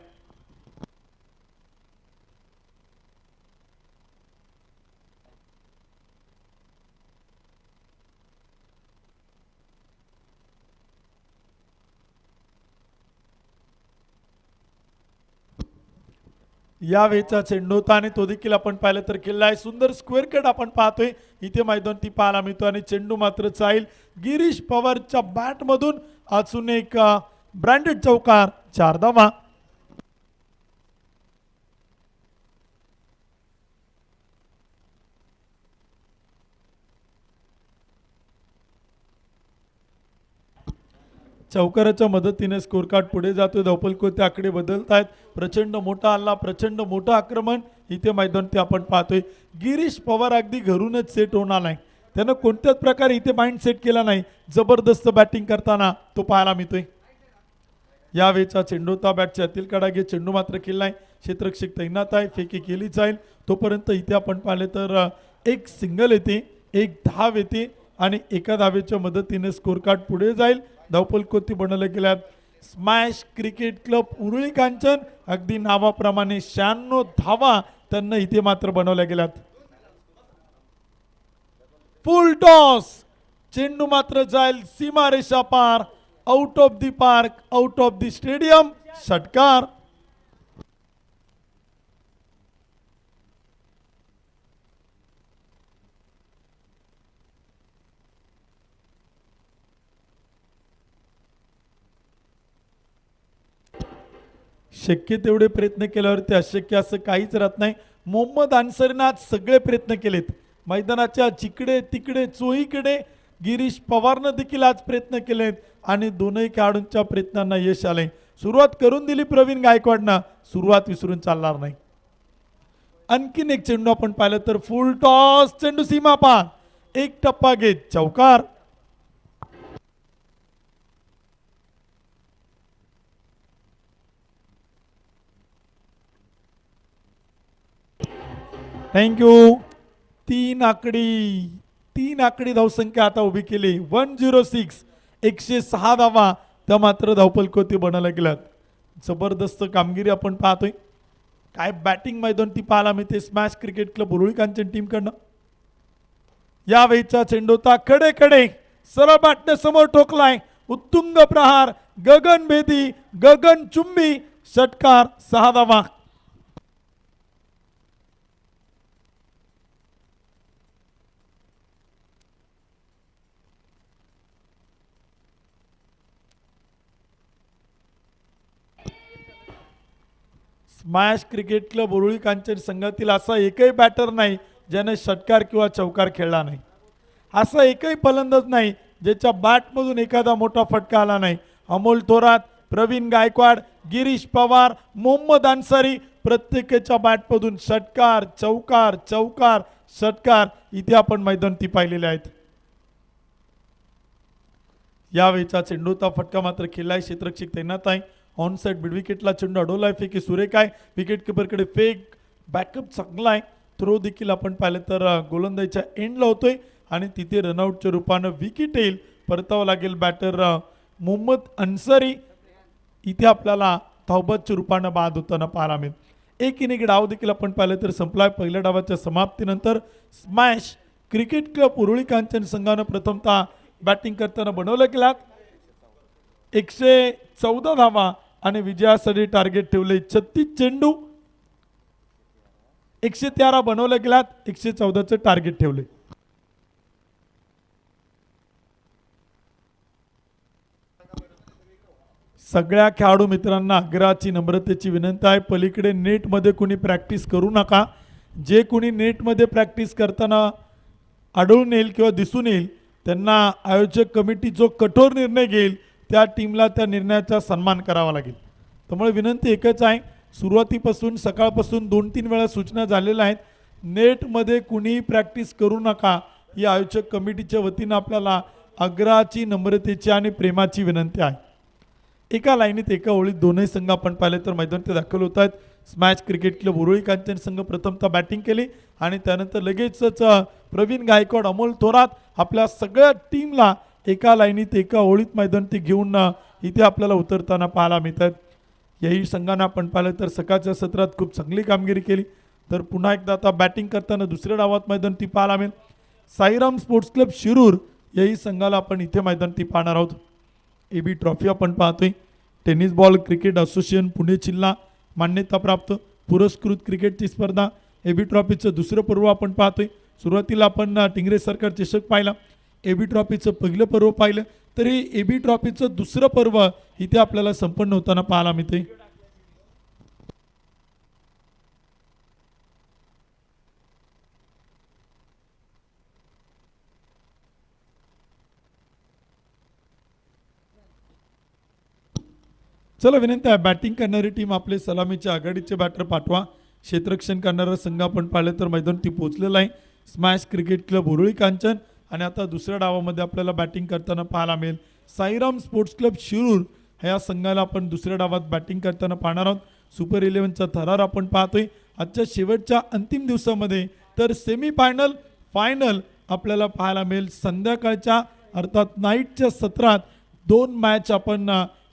या वेळचा चेंडू होता आणि तो देखील आपण पाहिलं तर केला आहे. सुंदर स्क्वेअर कट आपण पाहतोय इथे मैदानावरती पाहायला मिळतो आणि चेंडू मात्र जाईल गिरीश पवारच्या बॅटमधून. अजून एक ब्रँडेड चौकार 4 धावा. चौकाराच्या मदतीने स्कोर कार्ड पुढे जातोय. धावपल कोते आकडे बदलत आहेत. प्रचंड मोठा हल्ला प्रचंड मोठं आक्रमण इथे मैदानावरती आपण पाहतोय. गिरीश पवार अगदी घरूनच सेट होणार नाही. त्यानं कोणत्याच प्रकारे इथे माइंड सेट केला नाही. जबरदस्त बॅटिंग करताना तो पाहायला मिळतोय. यावेळचा चेंडू ता बॅटच्या आतील कडा घे चेंडू मात्र केलाय. क्षेत्ररक्षक तैनात आहे. फेकी केली जाईल. तोपर्यंत इथे आपण पाहिले तर एक सिंगल येते एक धाव येते आणि एका धावेच्या मदतीने स्कोर कार्ड पुढे जाईल. धावपल कोती बनवले गेल्यात. Smash cricket club Uruli Kanchan अगदी नावाप्रमाणे 96 धावा त्यांना इथे मात्र बनवल्या गेल्यात. फुल टॉस चेंडू मात्र जाईल सीमारेषा पार. Out of the park out of the stadium. षटकार. शक्य तेवढे प्रयत्न केल्यावरती अशक्य असं काहीच राहत नाही. मोहम्मद अन्सारीनं आज सगळे प्रयत्न केलेत. मैदानाच्या जिकडे तिकडे चोहीकडे गिरीश पवारनं देखील आज प्रयत्न केलेत आणि दोनही खेळाडूंच्या प्रयत्नांना यश आले. सुरुवात करून दिली प्रवीण गायकवाडनं. सुरुवात विसरून चालणार नाही. आणखीन एक चेंडू आपण पाहिलं तर फुल टॉस चेंडू सीमा पार. एक टप्पा घेत चौकार. थँक्यू. तीन आकडी धावसंख्या आता उभी केली. 106 106 धावा त्या मात्र धावपल कोती बनायला गेल्यात. जबरदस्त कामगिरी आपण पाहतोय. काय बॅटिंग मैदान ती पाहायला मिळते smash cricket club Uruli Kanchan team कडनं. यावेळीचा चेंडू ता कडे कडे सरळ बॅटने समोर ठोकलाय. उत्तुंग प्रहार गगनभेदी गगनचुंबी षटकार 6 धावा. Smash cricket club Uruli Kanchan संघातील असा एकही बॅटर नाही ज्याने षटकार किंवा चौकार खेळला नाही. असा एकही फलंदाज नाही ज्याच्या बॅटमधून एखादा मोठा फटका आला नाही. अमोल थोरात, प्रवीण गायकवाड, गिरीश पवार, मोहम्मद अन्सारी प्रत्येकाच्या बॅटमधून षटकार चौकार चौकार षटकार इथे आपण मैदानी पाहिलेले आहेत. यावेळीचा चेंडूचा फटका मात्र खेळलाय, क्षेत्ररक्षक तैनात आहे. ऑन साइड मिड विकेटला चेंडू अडवलाय, फेकी सुरेख आहे. विकेट किपरकडे फेक बॅकअप चांगला आहे. थ्रो देखील आपण पाहिलं तर गोलंदाजीच्या एंडला होतोय आणि तिथे रनआउटच्या रूपानं विकेट येईल. परतावं लागेल बॅटर मोहम्मद अन्सारी. इथे आपल्याला धावबादच्या रूपानं बाद होताना पाहायला मिळेल. एक इनिंग डाव देखील आपण पाहिलं तर संपलाय. पहिल्या डावाच्या समाप्तीनंतर smash cricket club Uruli Kanchan संघानं प्रथमतः बॅटिंग करताना बनवलं गेलात 114 धावा आणि विजयासाठी टार्गेट ठेवले 36 चेंडू. 113 बनवलं गेलात, 114चं टार्गेट ठेवले. सगळ्या खेळाडू मित्रांना आग्रहाची नम्रतेची विनंती आहे, पलीकडे नेटमध्ये कुणी प्रॅक्टिस करू नका. जे कुणी नेटमध्ये प्रॅक्टिस करताना आढळून येईल किंवा दिसून येईल त्यांना आयोजक कमिटी जो कठोर निर्णय घेईल त्या टीमला त्या निर्णयाचा सन्मान करावा लागेल. त्यामुळे विनंती एकच आहे, सुरुवातीपासून सकाळपासून 2-3 वेळा सूचना झालेल्या आहेत, नेटमध्ये कुणी प्रॅक्टिस करू नका. ही आयोजक कमिटीच्या वतीनं आपल्याला आग्रहाची नम्रतेची आणि प्रेमाची विनंती आहे. एका लाईनीत एका ओळीत दोनही संघ आपण पाहिले तर मैदानात दाखल होत आहेत. Smash cricket club Uruli Kanchan संघ प्रथमतः बॅटिंग केली आणि त्यानंतर लगेचच प्रवीण गायकवाड, अमोल थोरात आपल्या सगळ्या टीमला एका लाईनीत एका ओळीत मैदानात घेऊन इथे आपल्याला उतरताना पाहायला मिळतात. याही संघानं आपण पाहिलं तर सकाळच्या सत्रात खूप चांगली कामगिरी केली. तर पुन्हा एकदा आता बॅटिंग करताना दुसऱ्या डावात मैदानात पाहायला मिळेल. साईराम स्पोर्ट्स क्लब शिरूर याही संघाला आपण इथे मैदानात पाहणार आहोत. AB ट्रॉफी आपण पाहतोय. Tennis ball cricket association Pune जिल्हा मान्यताप्राप्त पुरस्कृत क्रिकेटची स्पर्धा. AB ट्रॉफीचं दुसरं पर्व आपण पाहतोय. सुरुवातीला आपण टिंगरे सरकार चषक पाहिला, AB ट्रॉफीचं पहिलं पर्व पाहिलं, तरी AB ट्रॉफीचं दुसरं पर्व इथे आपल्याला संपन्न होताना पाहायला मिळते. चला विनंती आहे, बॅटिंग करणारी टीम आपले सलामीचे आघाडीचे बॅटर पाठवा. क्षेत्ररक्षण करणारा संघ आपण पाहिलं तर मैदानात पोहोचलेला आहे, smash cricket club Uruli Kanchan. आणि आता दुसऱ्या डावामध्ये आपल्याला बॅटिंग करताना पाहायला मिळेल साईराम स्पोर्ट्स क्लब शिरूर ह्या संघाला आपण दुसऱ्या डावात बॅटिंग करताना पाहणार आहोत. सुपर 11चा थरार आपण पाहतोय आजच्या शेवटच्या अंतिम दिवसामध्ये. तर सेमीफायनल फायनल आपल्याला पाहायला मिळेल संध्याकाळच्या अर्थात नाईटच्या सत्रात 2 मॅच आपण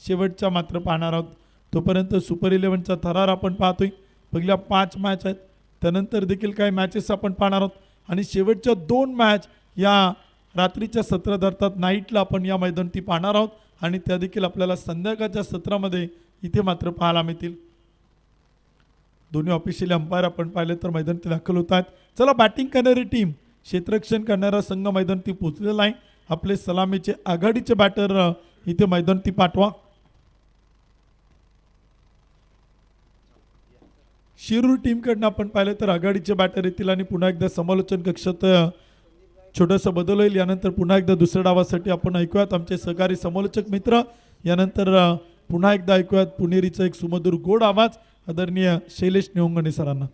शेवटच्या मात्र पाहणार आहोत. तोपर्यंत सुपर 11चा थरार आपण पाहतोय. पहिल्या 5 मॅच आहेत, त्यानंतर देखील काही मॅचेस आपण पाहणार आहोत आणि शेवटच्या 2 मॅच या रात्रीच्या सत्रात अर्थात नाईटला आपण या मैदानात पाहणार आहोत आणि त्या देखील आपल्याला संध्याकाळच्या सत्रामध्ये इथे मात्र पाहायला मिळतील. दोन्ही ऑफिशियल अंपायर आपण पाहिले तर मैदानात दाखल होत आहेत. चला बॅटिंग करणारी टीम, क्षेत्ररक्षण करणारा संघ मैदानात पोहोचलेला आहे. आपले सलामीचे आघाडीचे बॅटर इथे मैदानात पाठवा. शिरूर टीमकडनं आपण पाहिलं तर आघाडीचे बॅटर येतील आणि पुन्हा एकदा समालोचन कक्षात छोटंसं बदल होईल. यानंतर पुन्हा एकदा दुसऱ्या डावासाठी आपण ऐकूयात आमचे सहकारी समालोचक मित्र. यानंतर पुन्हा एकदा ऐकूयात पुणेरीचा एक सुमधुर गोड आवाज आदरणीय शैलेश निवंगणे सरांना.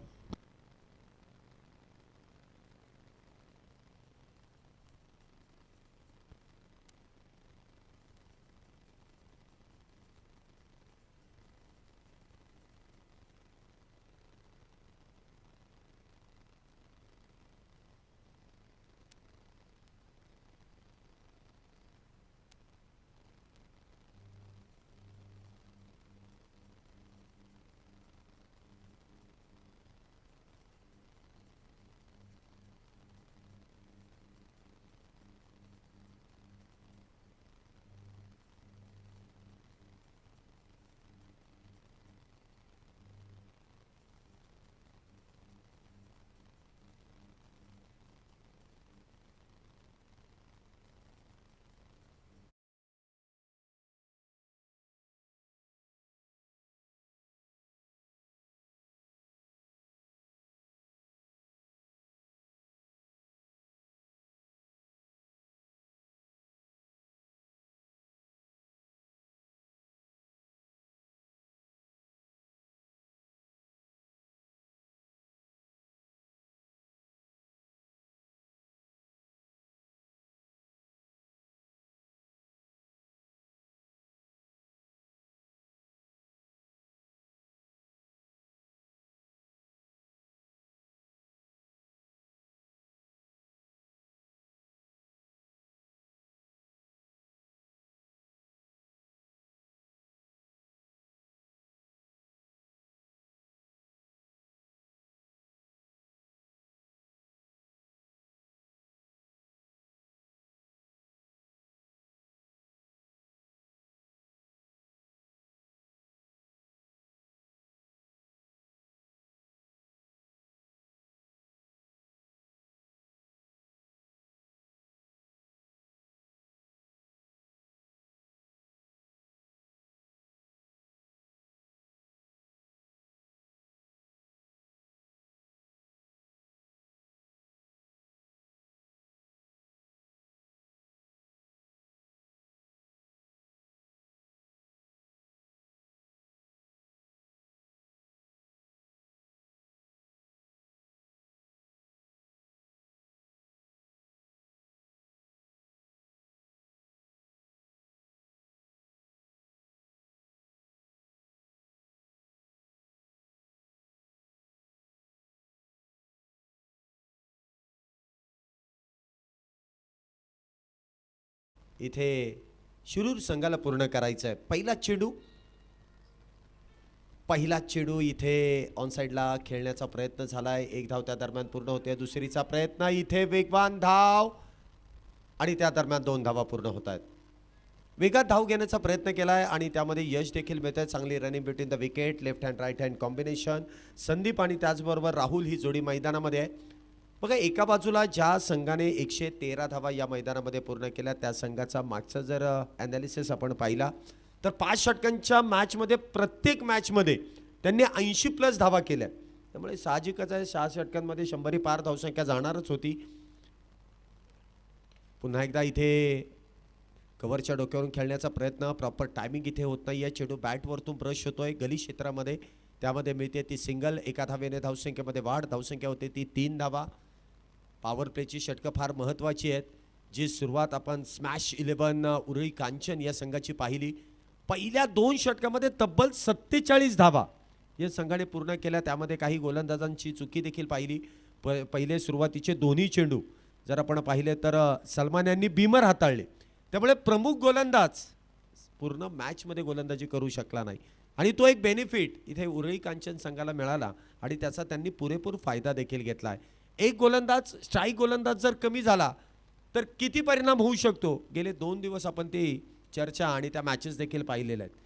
इथे शिरूर संघाला पूर्ण करायचं आहे. पहिला चेंडू इथे ऑन साइडला खेळण्याचा प्रयत्न झालाय. एक धाव त्या दरम्यान पूर्ण होते. दुसरीचा प्रयत्न इथे वेगवान धाव आणि त्या दरम्यान 2 धावा पूर्ण होत आहेत. वेगात धाव घेण्याचा प्रयत्न केलाय आणि त्यामध्ये यश देखील मिळतंय. चांगली running between the wicket, left hand right hand combination. Sandeep आणि त्याचबरोबर राहुल ही जोडी मैदानामध्ये आहे. बघा एका बाजूला ज्या संघाने 113 धावा या मैदानामध्ये पूर्ण केल्या त्या संघाचा मागचा जर ॲनालिसिस आपण पाहिला तर 5 षटकांच्या मॅचमध्ये प्रत्येक मॅचमध्ये त्यांनी 80+ धावा केल्या. त्यामुळे साहजिकच आहे 6 षटकांमध्ये 100 पार धावसंख्या जाणारच होती. पुन्हा एकदा इथे कव्हरच्या डोक्यावरून खेळण्याचा प्रयत्न, प्रॉपर टायमिंग इथे होत नाही आहे. चेंडू बॅटवरतून ब्रश होतोय गली क्षेत्रामध्ये, त्यामध्ये मिळते ती सिंगल. एका धावेने धावसंख्येमध्ये वाढ. धावसंख्या होते ती 3 धावा. पॉवर प्लेची षटकं फार महत्त्वाची आहेत. जी सुरुवात आपण स्मॅश 11 उरळी कांचन या संघाची पाहिली. पहिल्या 2 षटकामध्ये तब्बल 47 धावा या संघाने पूर्ण केल्या. त्यामध्ये काही गोलंदाजांची चुकी देखील पाहिली. पहिले सुरुवातीचे दोन्ही चेंडू जर आपण पाहिले तर सलमान यांनी बीमर हाताळले. त्यामुळे प्रमुख गोलंदाज पूर्ण मॅचमध्ये गोलंदाजी करू शकला नाही आणि तो एक बेनिफिट इथे उरळी कांचन संघाला मिळाला आणि त्याचा त्यांनी पुरेपूर फायदा देखील घेतला आहे. एक गोलंदाज, स्ट्राईक गोलंदाज जर कमी झाला तर किती परिणाम होऊ शकतो, गेले 2 दिवस आपण ती चर्चा आणि त्या मॅचेस देखील पाहिलेल्या आहेत.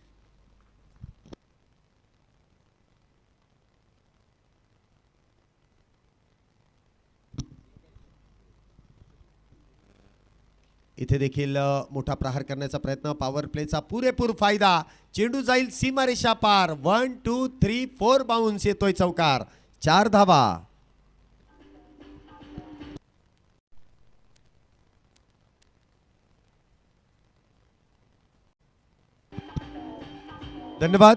इथे देखील मोठा प्रहार करण्याचा प्रयत्न. पॉवर प्लेचा पुरेपूर फायदा. चेंडू जाईल सीमारेषा पार. 1 2 3 4 बाउन्स येतोय चौकार. 4 धावा. धन्यवाद.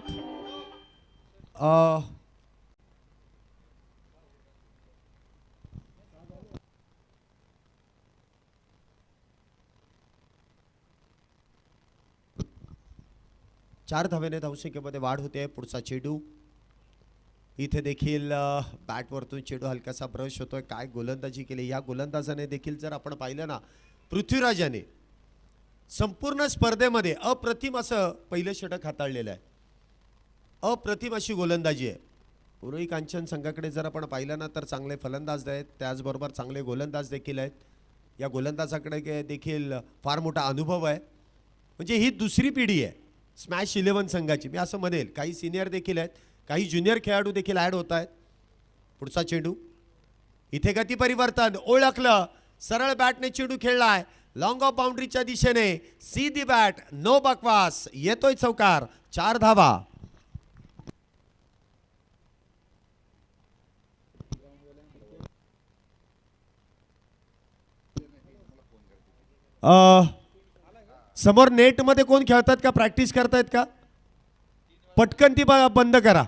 4 धावेने धावसंख्येमध्ये वाढ होते. पुढचा चेंडू इथे देखील बॅटवरतून चेंडू हलकासा ब्रश होतोय. काय गोलंदाजी केली या गोलंदाजाने देखील जर आपण पाहिलं ना, पृथ्वीराजाने संपूर्ण स्पर्धेमध्ये अप्रतिम असं पहिलं षटक हाताळलेलं आहे. अप्रतिम अशी गोलंदाजी आहे. उरळी कांचन संघाकडे जर आपण पाहिलं ना तर चांगले फलंदाज आहेत, त्याचबरोबर चांगले गोलंदाज देखील आहेत. या गोलंदाजाकडे देखील फार मोठा अनुभव आहे. म्हणजे ही दुसरी पिढी आहे स्मॅश 11 संघाची, मी असं म्हणेल. काही सिनियर देखील आहेत, काही ज्युनियर खेळाडू देखील ॲड होत आहेत. पुढचा चेंडू इथे गती परिवर्तन ओळखलं. सरळ बॅटने चेंडू खेळलाय लॉंग ऑफ बाउंड्रीच्या दिशेने. सीधी बॅट, नो बकवास. येतोय चौकार. 4 धावा. समोर नेट मध्ये कोण खेळतात का, प्रॅक्टिस करतायत का? पटकन ती बंद करा.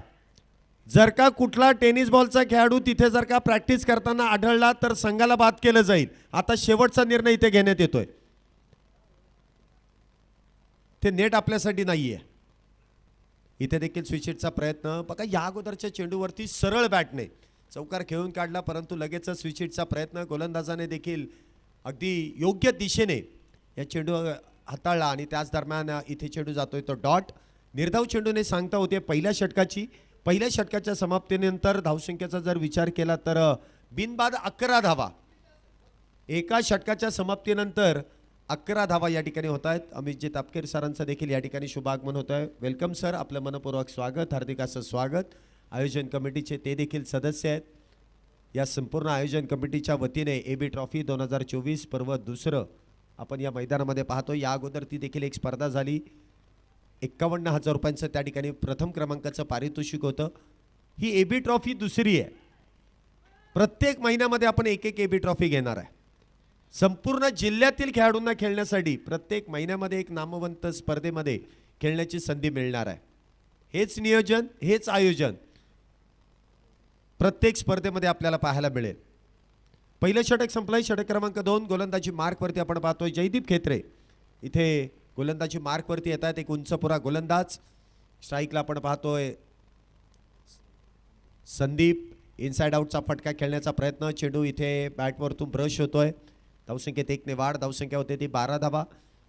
जर का कुठला टेनिस बॉलचा खेळाडू तिथे जर का प्रॅक्टिस करताना आढळला तर संघाला बाद केलं जाईल. आता शेवटचा निर्णय इथे घेण्यात येतोय. ते नेट आपल्यासाठी नाहीये. इथे देखील स्विचिटचा प्रयत्न. बघा या अगोदरच्या चेंडूवरती सरळ बॅटने चौकार खेळून काढला, परंतु लगेच स्विचिटचा प्रयत्न. गोलंदाजाने देखील अगदी योग्य दिशेने या चेंडू हाताळला आणि त्याच दरम्यान इथे चेंडू जातोय तो डॉट. निर्धाव चेंडूने सांगता होते पहिल्या षटकाच्या समाप्तीनंतर धावसंख्येचा जर विचार केला तर बिनबाद 11 धावा. एका षटकाच्या समाप्तीनंतर 11 धावा या ठिकाणी होत आहेत. अमितजी तापकीर सरांचं देखील या ठिकाणी शुभागमन होत आहे. वेलकम सर, आपलं मनपूर्वक स्वागत, हार्दिक असं स्वागत. आयोजन कमिटीचे ते देखील सदस्य आहेत. या संपूर्ण आयोजन कमिटीच्या वतीने AB ट्रॉफी 2024 पर्व 2 आपण या मैदानामध्ये पाहतो. या अगोदर ती देखील एक स्पर्धा झाली. 51,000 रुपयांचं त्या ठिकाणी प्रथम क्रमांकाचं पारितोषिक होतं. ही AB ट्रॉफी 2 आहे. प्रत्येक महिन्यामध्ये आपण एक AB ट्रॉफी घेणार आहे. संपूर्ण जिल्ह्यातील खेळाडूंना खेळण्यासाठी प्रत्येक महिन्यामध्ये एक नामवंत स्पर्धेमध्ये खेळण्याची संधी मिळणार आहे. हेच नियोजन, हेच आयोजन प्रत्येक स्पर्धेमध्ये आपल्याला पाहायला मिळेल. पहिलं षटक संपलंय. षटक क्रमांक 2 गोलंदाजी मार्कवरती आपण पाहतोय जयदीप खेत्रे इथे गोलंदाजी मार्कवरती येत आहेत. एक उंचपुरा गोलंदाज. स्ट्राईकला आपण पाहतोय संदीप. इनसाइड आउटचा फटका खेळण्याचा प्रयत्न. चेंडू इथे बॅटवरतून ब्रश होतोय. धावसंख्येत 1 ने वाढ. धावसंख्या होते ती 12 धावा.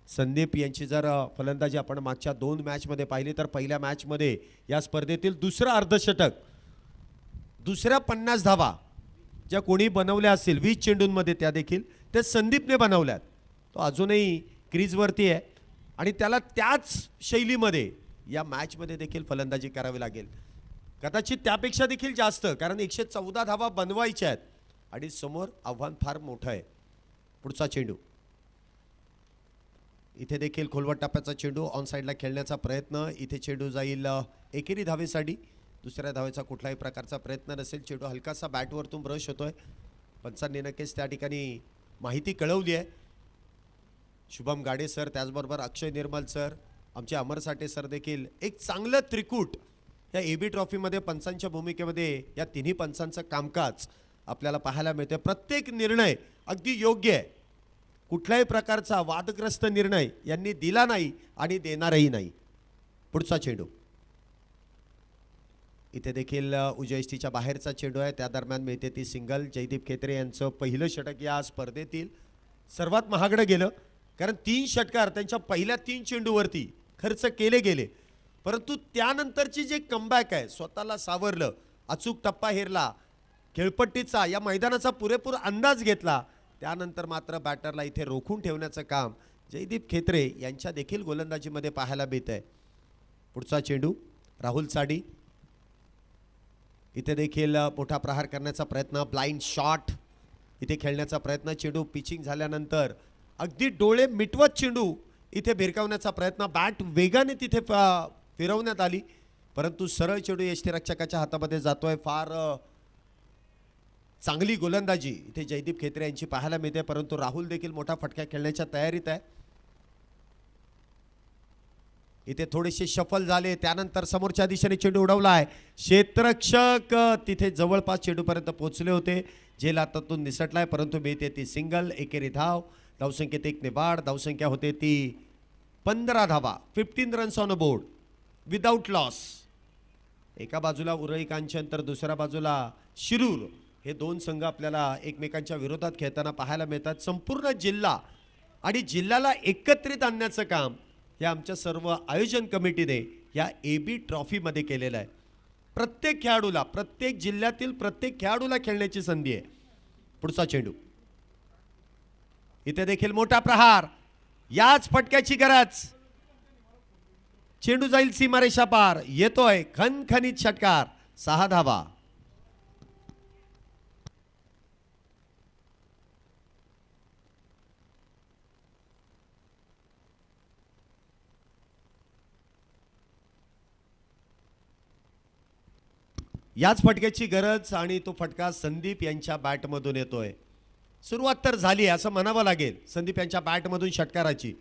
संदीप यांची जर फलंदाजी आपण मागच्या 2 मॅचमध्ये पाहिली तर पहिल्या मॅचमध्ये या स्पर्धेतील दुसरं अर्धशतक, दुसऱ्या 50 धावा ज्या कोणी बनवल्या असतील 20 चेंडूंमध्ये त्या देखील ते संदीपने बनवल्यात. तो अजूनही क्रीजवरती आहे आणि त्याला त्याच शैलीमध्ये या मॅचमध्ये देखील फलंदाजी करावी लागेल, कदाचित त्यापेक्षा देखील जास्त, कारण 114 धावा बनवायच्या आहेत आणि समोर आव्हान फार मोठं आहे. पुढचा चेंडू, इथे देखील खोलवट टप्प्याचा चेंडू ऑन साईडला खेळण्याचा प्रयत्न. इथे चेंडू जाईल एकेरी धावेसाठी, दुसऱ्या धावेचा कुठलाही प्रकारचा प्रयत्न नसेल. चेंडू हलकासा बॅटवरतून ब्रश होतोय. पंचांनी नक्कीच त्या ठिकाणी माहिती कळवली आहे. शुभम गाडे सर, त्याचबरोबर अक्षय निर्मल सर, आमचे अमर साठे सर देखील एक चांगलं त्रिकूट या AB ट्रॉफीमध्ये पंचांच्या भूमिकेमध्ये या तिन्ही पंचांचं कामकाज आपल्याला पाहायला मिळते. प्रत्येक निर्णय अगदी योग्य आहे. कुठल्याही प्रकारचा वादग्रस्त निर्णय यांनी दिला नाही आणि देणारही नाही. पुढचा चेंडू, इथे देखील उजयष्टीच्या बाहेरचा चेंडू आहे. त्या दरम्यान मिळते ती सिंगल. जयदीप खेत्रे यांचं पहिलं षटक या स्पर्धेतील सर्वात महागडं गेलं, कारण 3 षटकार त्यांच्या पहिल्या 3 चेंडूवरती खर्च केले गेले. परंतु त्यानंतरची जे कमबॅक आहे, स्वतःला सावरलं, अचूक टप्पा हेरला, खेळपट्टीचा या मैदानाचा पुरेपूर अंदाज घेतला, त्यानंतर मात्र बॅटरला इथे रोखून ठेवण्याचं काम जयदीप खेत्रे यांच्या देखील गोलंदाजीमध्ये पाहायला मिळत आहे. पुढचा चेंडू, राहुल साडी, इथे देखील मोठा प्रहार करण्याचा प्रयत्न, ब्लाइंड शॉट इथे खेळण्याचा प्रयत्न. चेंडू पिचिंग झाल्यानंतर अगदी डोळे मिटवत चेंडू इथे भिरकावण्याचा प्रयत्न, बॅट वेगाने तिथे फिरवण्यात आली, परंतु सरळ चेंडू यष्टीरक्षकाच्या हातामध्ये जातोय. फार चांगली गोलंदाजी इथे जयदीप खेत्रे यांची पाहायला मिळते, परंतु राहुल देखील मोठा फटका खेळण्याच्या तयारीत आहे. इथे थोडेसे शफल झाले, त्यानंतर समोरच्या दिशेने चेंडू उडवलाय. क्षेत्ररक्षक तिथे जवळपास चेंडूपर्यंत पोहोचले होते, झेल हातातून निसटलाय, परंतु मिळते ती सिंगल. एकेरी धाव, धावसंख्येत 1 ने वाढ. धावसंख्या होते ती 15 धावा, 15 runs on a board without loss. एका बाजूला उरळी कांचन तर दुसऱ्या बाजूला शिरूर, हे 2 संघ आपल्याला एकमेकांच्या विरोधात खेळताना पाहायला मिळतात. संपूर्ण जिल्हा आणि जिल्ह्याला एकत्रित आणण्याचं काम या आमच्या सर्व आयोजन कमिटीने या AB ट्रॉफीमध्ये केलेलं आहे. प्रत्येक खेळाडूला, प्रत्येक जिल्ह्यातील प्रत्येक खेळाडूला खेळण्याची संधी आहे. पुढचा चेंडू, इथे देखील मोठा प्रहार, याच फटक्याची गरज. चेंडू जाईल सीमारेषा पार, येतोय खणखणीत षटकार, 6 धावा. याच फटक्याची गरज आणि तो फटका संदीप यांच्या बॅटमधून येतोय. सुरुवात तर झाली असं म्हणावं लागेल संदीप यांच्या बॅटमधून षटकाराची,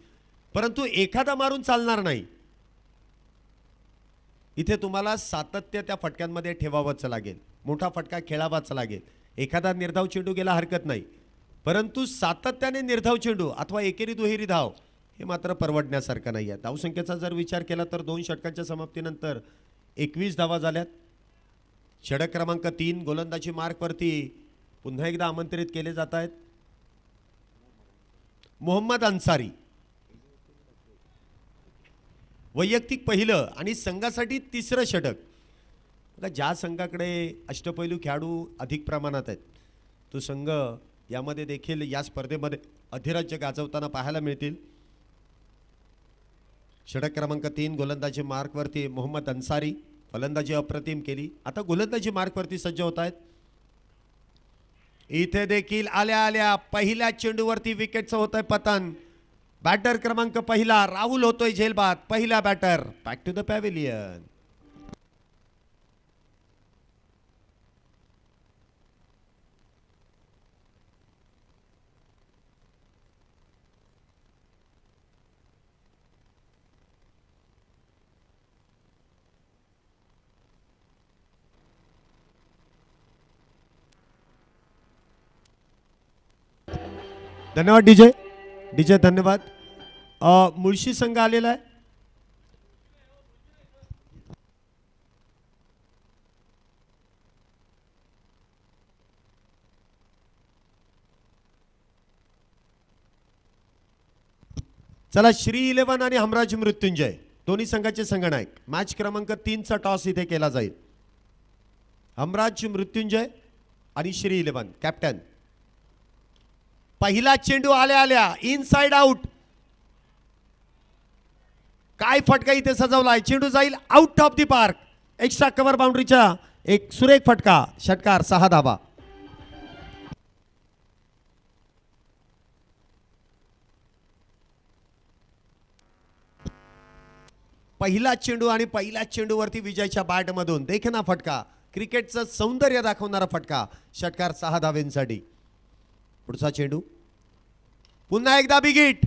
परंतु एखादा मारून चालणार नाही. इथे तुम्हाला सातत्य त्या फटक्यांमध्ये ठेवावंच लागेल, मोठा फटका खेळावाच लागेल. एखादा निर्धाव चेंडू गेला हरकत नाही, परंतु सातत्याने निर्धाव चेंडू अथवा एकेरी दुहेरी धाव हे मात्र परवडण्यासारखं नाही आहे. धावसंख्येचा जर विचार केला तर 2 षटकांच्या समाप्तीनंतर 21 धावा झाल्यात. षटक क्रमांक 3 गोलंदाजी मार्कवरती पुन्हा एकदा आमंत्रित केले जात आहेत मोहम्मद अन्सारी. वैयक्तिक पहिलं आणि संघासाठी 3रं षटक. ज्या संघाकडे अष्टपैलू खेळाडू अधिक प्रमाणात आहेत तो संघ यामध्ये देखील या स्पर्धेमध्ये अधिराज्य गाजवताना पाहायला मिळतील. षटक क्रमांक 3 गोलंदाजी मार्कवरती मोहम्मद अन्सारी, फलंदाजी अप्रतिम केली, आता गोलंदाजी मार्कवरती सज्ज होत आहेत. इथे देखील आल्या आल्या पहिल्या चेंडूवरती विकेटचं होतंय पतन. बॅटर क्रमांक पहिला राहुल होतोय झेलबाद, पहिला batter. Back to the pavilion. धन्यवाद डीजे. डीजे धन्यवाद. मुळशी संघ आलेला आहे. चला श्री 11 आणि हमराज मृत्युंजय दोन्ही संघाचे संघनायक. मॅच क्रमांक 3चा टॉस इथे केला जाईल. हमराज मृत्युंजय आणि श्री 11 कॅप्टन. पहिला चेंडू आल्या आल्या इनसाइड आउट. काय फटका इथे सजवलाय. चेंडू जाईल out of the park. Extra cover बाउंड्रीच्या एक सुरेख फटका. षटकार 6 धावा. पहिला चेंडू आणि पहिल्या चेंडूवरती विजयच्या बॅटमधून देखना फटका. क्रिकेटचं सौंदर्य दाखवणारा फटका. षटकार 6 धावेंसाठी. पुढचा चेंडू पुन्हा एकदा बिगिट.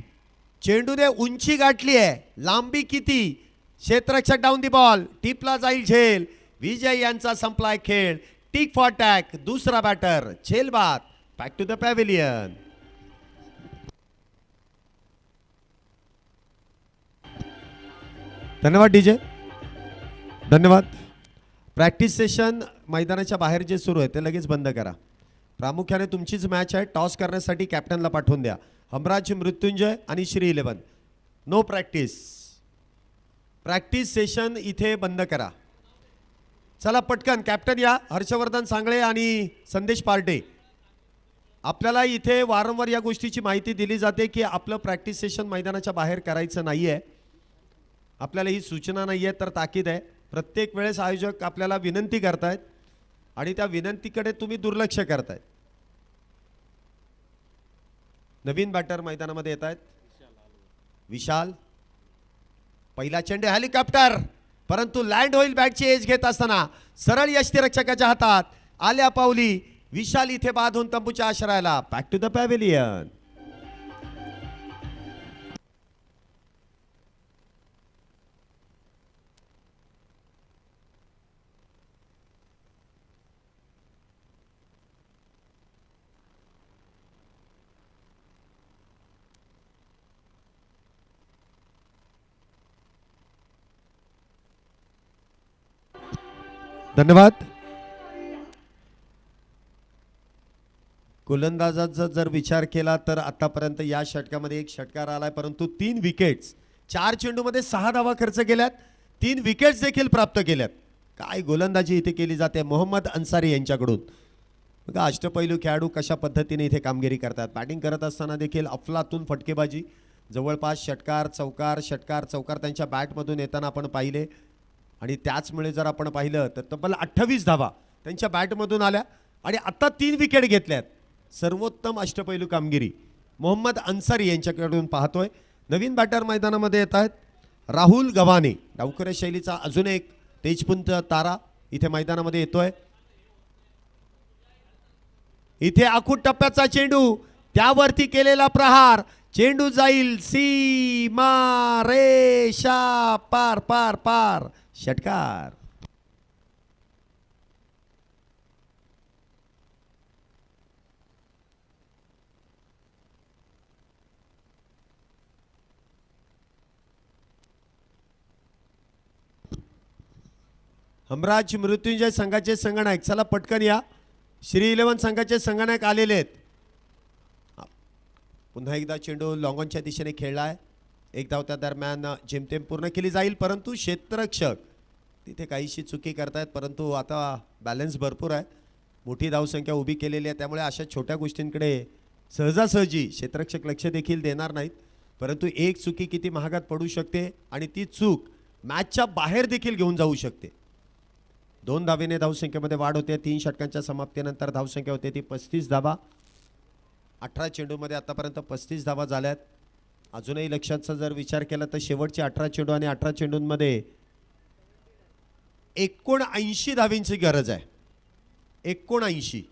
चेंडूने उंची गाठली आहे. लांबी किती. क्षेत्ररक्षक डाऊन दी बॉल. टिपला जाईल झेल. विजय यांचा संपलाय खेळ. Tick for tack. दुसरा बॅटर झेलबाद. Back to the pavilion. धन्यवाद डीजे. धन्यवाद. प्रॅक्टिस सेशन मैदानाच्या बाहेर जे सुरू आहे ते लगेच बंद करा. प्रामुख्याने तुमचीच मॅच आहे. टॉस करण्यासाठी कॅप्टनला पाठवून द्या. हमराज मृत्युंजय आणि Shri 11 no practice. Practice session इथे बंद करा. चला पटकन कॅप्टन या. हर्षवर्धन सांगळे आणि संदेश पार्टे. आपल्याला इथे वारंवार या गोष्टीची माहिती दिली जाते की आपलं प्रॅक्टिस सेशन मैदानाच्या बाहेर करायचं नाही आहे. आपल्याला ही सूचना नाही आहे तर ताकीद आहे. प्रत्येक वेळेस आयोजक आपल्याला विनंती करतायत आणि त्या विनंतीकडे तुम्ही दुर्लक्ष करतायत. नवीन बॅटर मैदानामध्ये येत आहेत. विशाल. पहिला चेंडू हेलिकॉप्टर परंतु लँड होईल बॅटची एज घेत असताना सरळ यष्टीरक्षकाच्या हातात आल्या पावली. विशाल इथे बाद होऊन तंबूच्या आश्रयाला. Back to the pavilion. धन्यवाद. गोलंदाजाचा जर विचार केला तर आतापर्यंत या षटकामध्ये एक षटकार आलाय परंतु 3 विकेट्स. 4 चेंडूमध्ये 6 धावा खर्च केल्यात. 3 विकेट्स देखील प्राप्त केल्यात. काय गोलंदाजी इथे केली जाते मोहम्मद अन्सारी यांच्याकडून. बघा अष्टपैलू खेळाडू कशा पद्धतीने इथे कामगिरी करतात. बॅटिंग करत असताना देखील अफलातून फटकेबाजी. जवळपास षटकार चौकार त्यांच्या बॅटमधून येताना आपण पाहिले आणि त्याचमुळे जर आपण पाहिलं तर तब्बल 28 धावा त्यांच्या बॅटमधून आल्या आणि आता 3 विकेट घेतल्यात. सर्वोत्तम अष्टपैलू कामगिरी मोहम्मद अन्सारी यांच्याकडून पाहतोय. नवीन बॅटर मैदानामध्ये येत आहेत. राहुल गव्हाणे. डावखुऱ्या शैलीचा अजून एक तेजपुंत तारा इथे मैदानामध्ये येतोय. इथे आखूट टप्प्याचा चेंडू. त्यावरती केलेला प्रहार. चेंडू जाईल सीमा रेषा पार पार पार. षटकार. हमराज मृत्युंजय संघाचे संघनायक. चला पटकन या. श्री 11 संघाचे संघनायक आलेले आहेत. पुन्हा एकदा चेंडू लॉंगॉनच्या दिशेने खेळलाय. एक धाव त्या दरम्यान जेमतेम पूर्ण केली जाईल परंतु क्षेत्ररक्षक तिथे काहीशी चुकी करतायत परंतु आता बॅलन्स भरपूर आहे. मोठी धावसंख्या उभी केलेली आहे त्यामुळे अशा छोट्या गोष्टींकडे सहजासहजी क्षेत्ररक्षक लक्ष देखील देणार नाहीत. परंतु एक चुकी किती महागात पडू शकते आणि ती चूक मॅचच्या बाहेर देखील घेऊन जाऊ शकते. 2 धावेने धावसंख्येमध्ये वाढ होते. 3 षटकांच्या समाप्तीनंतर धावसंख्या होते ती 35 धावा. 18 चेंडूमध्ये आतापर्यंत 35 धावा झाल्यात. अजूनही लक्षाचा जर विचार केला तर शेवटचे 18 चेंडू आणि 18 चेंडूंमध्ये 79 धावींची गरज आहे. 79.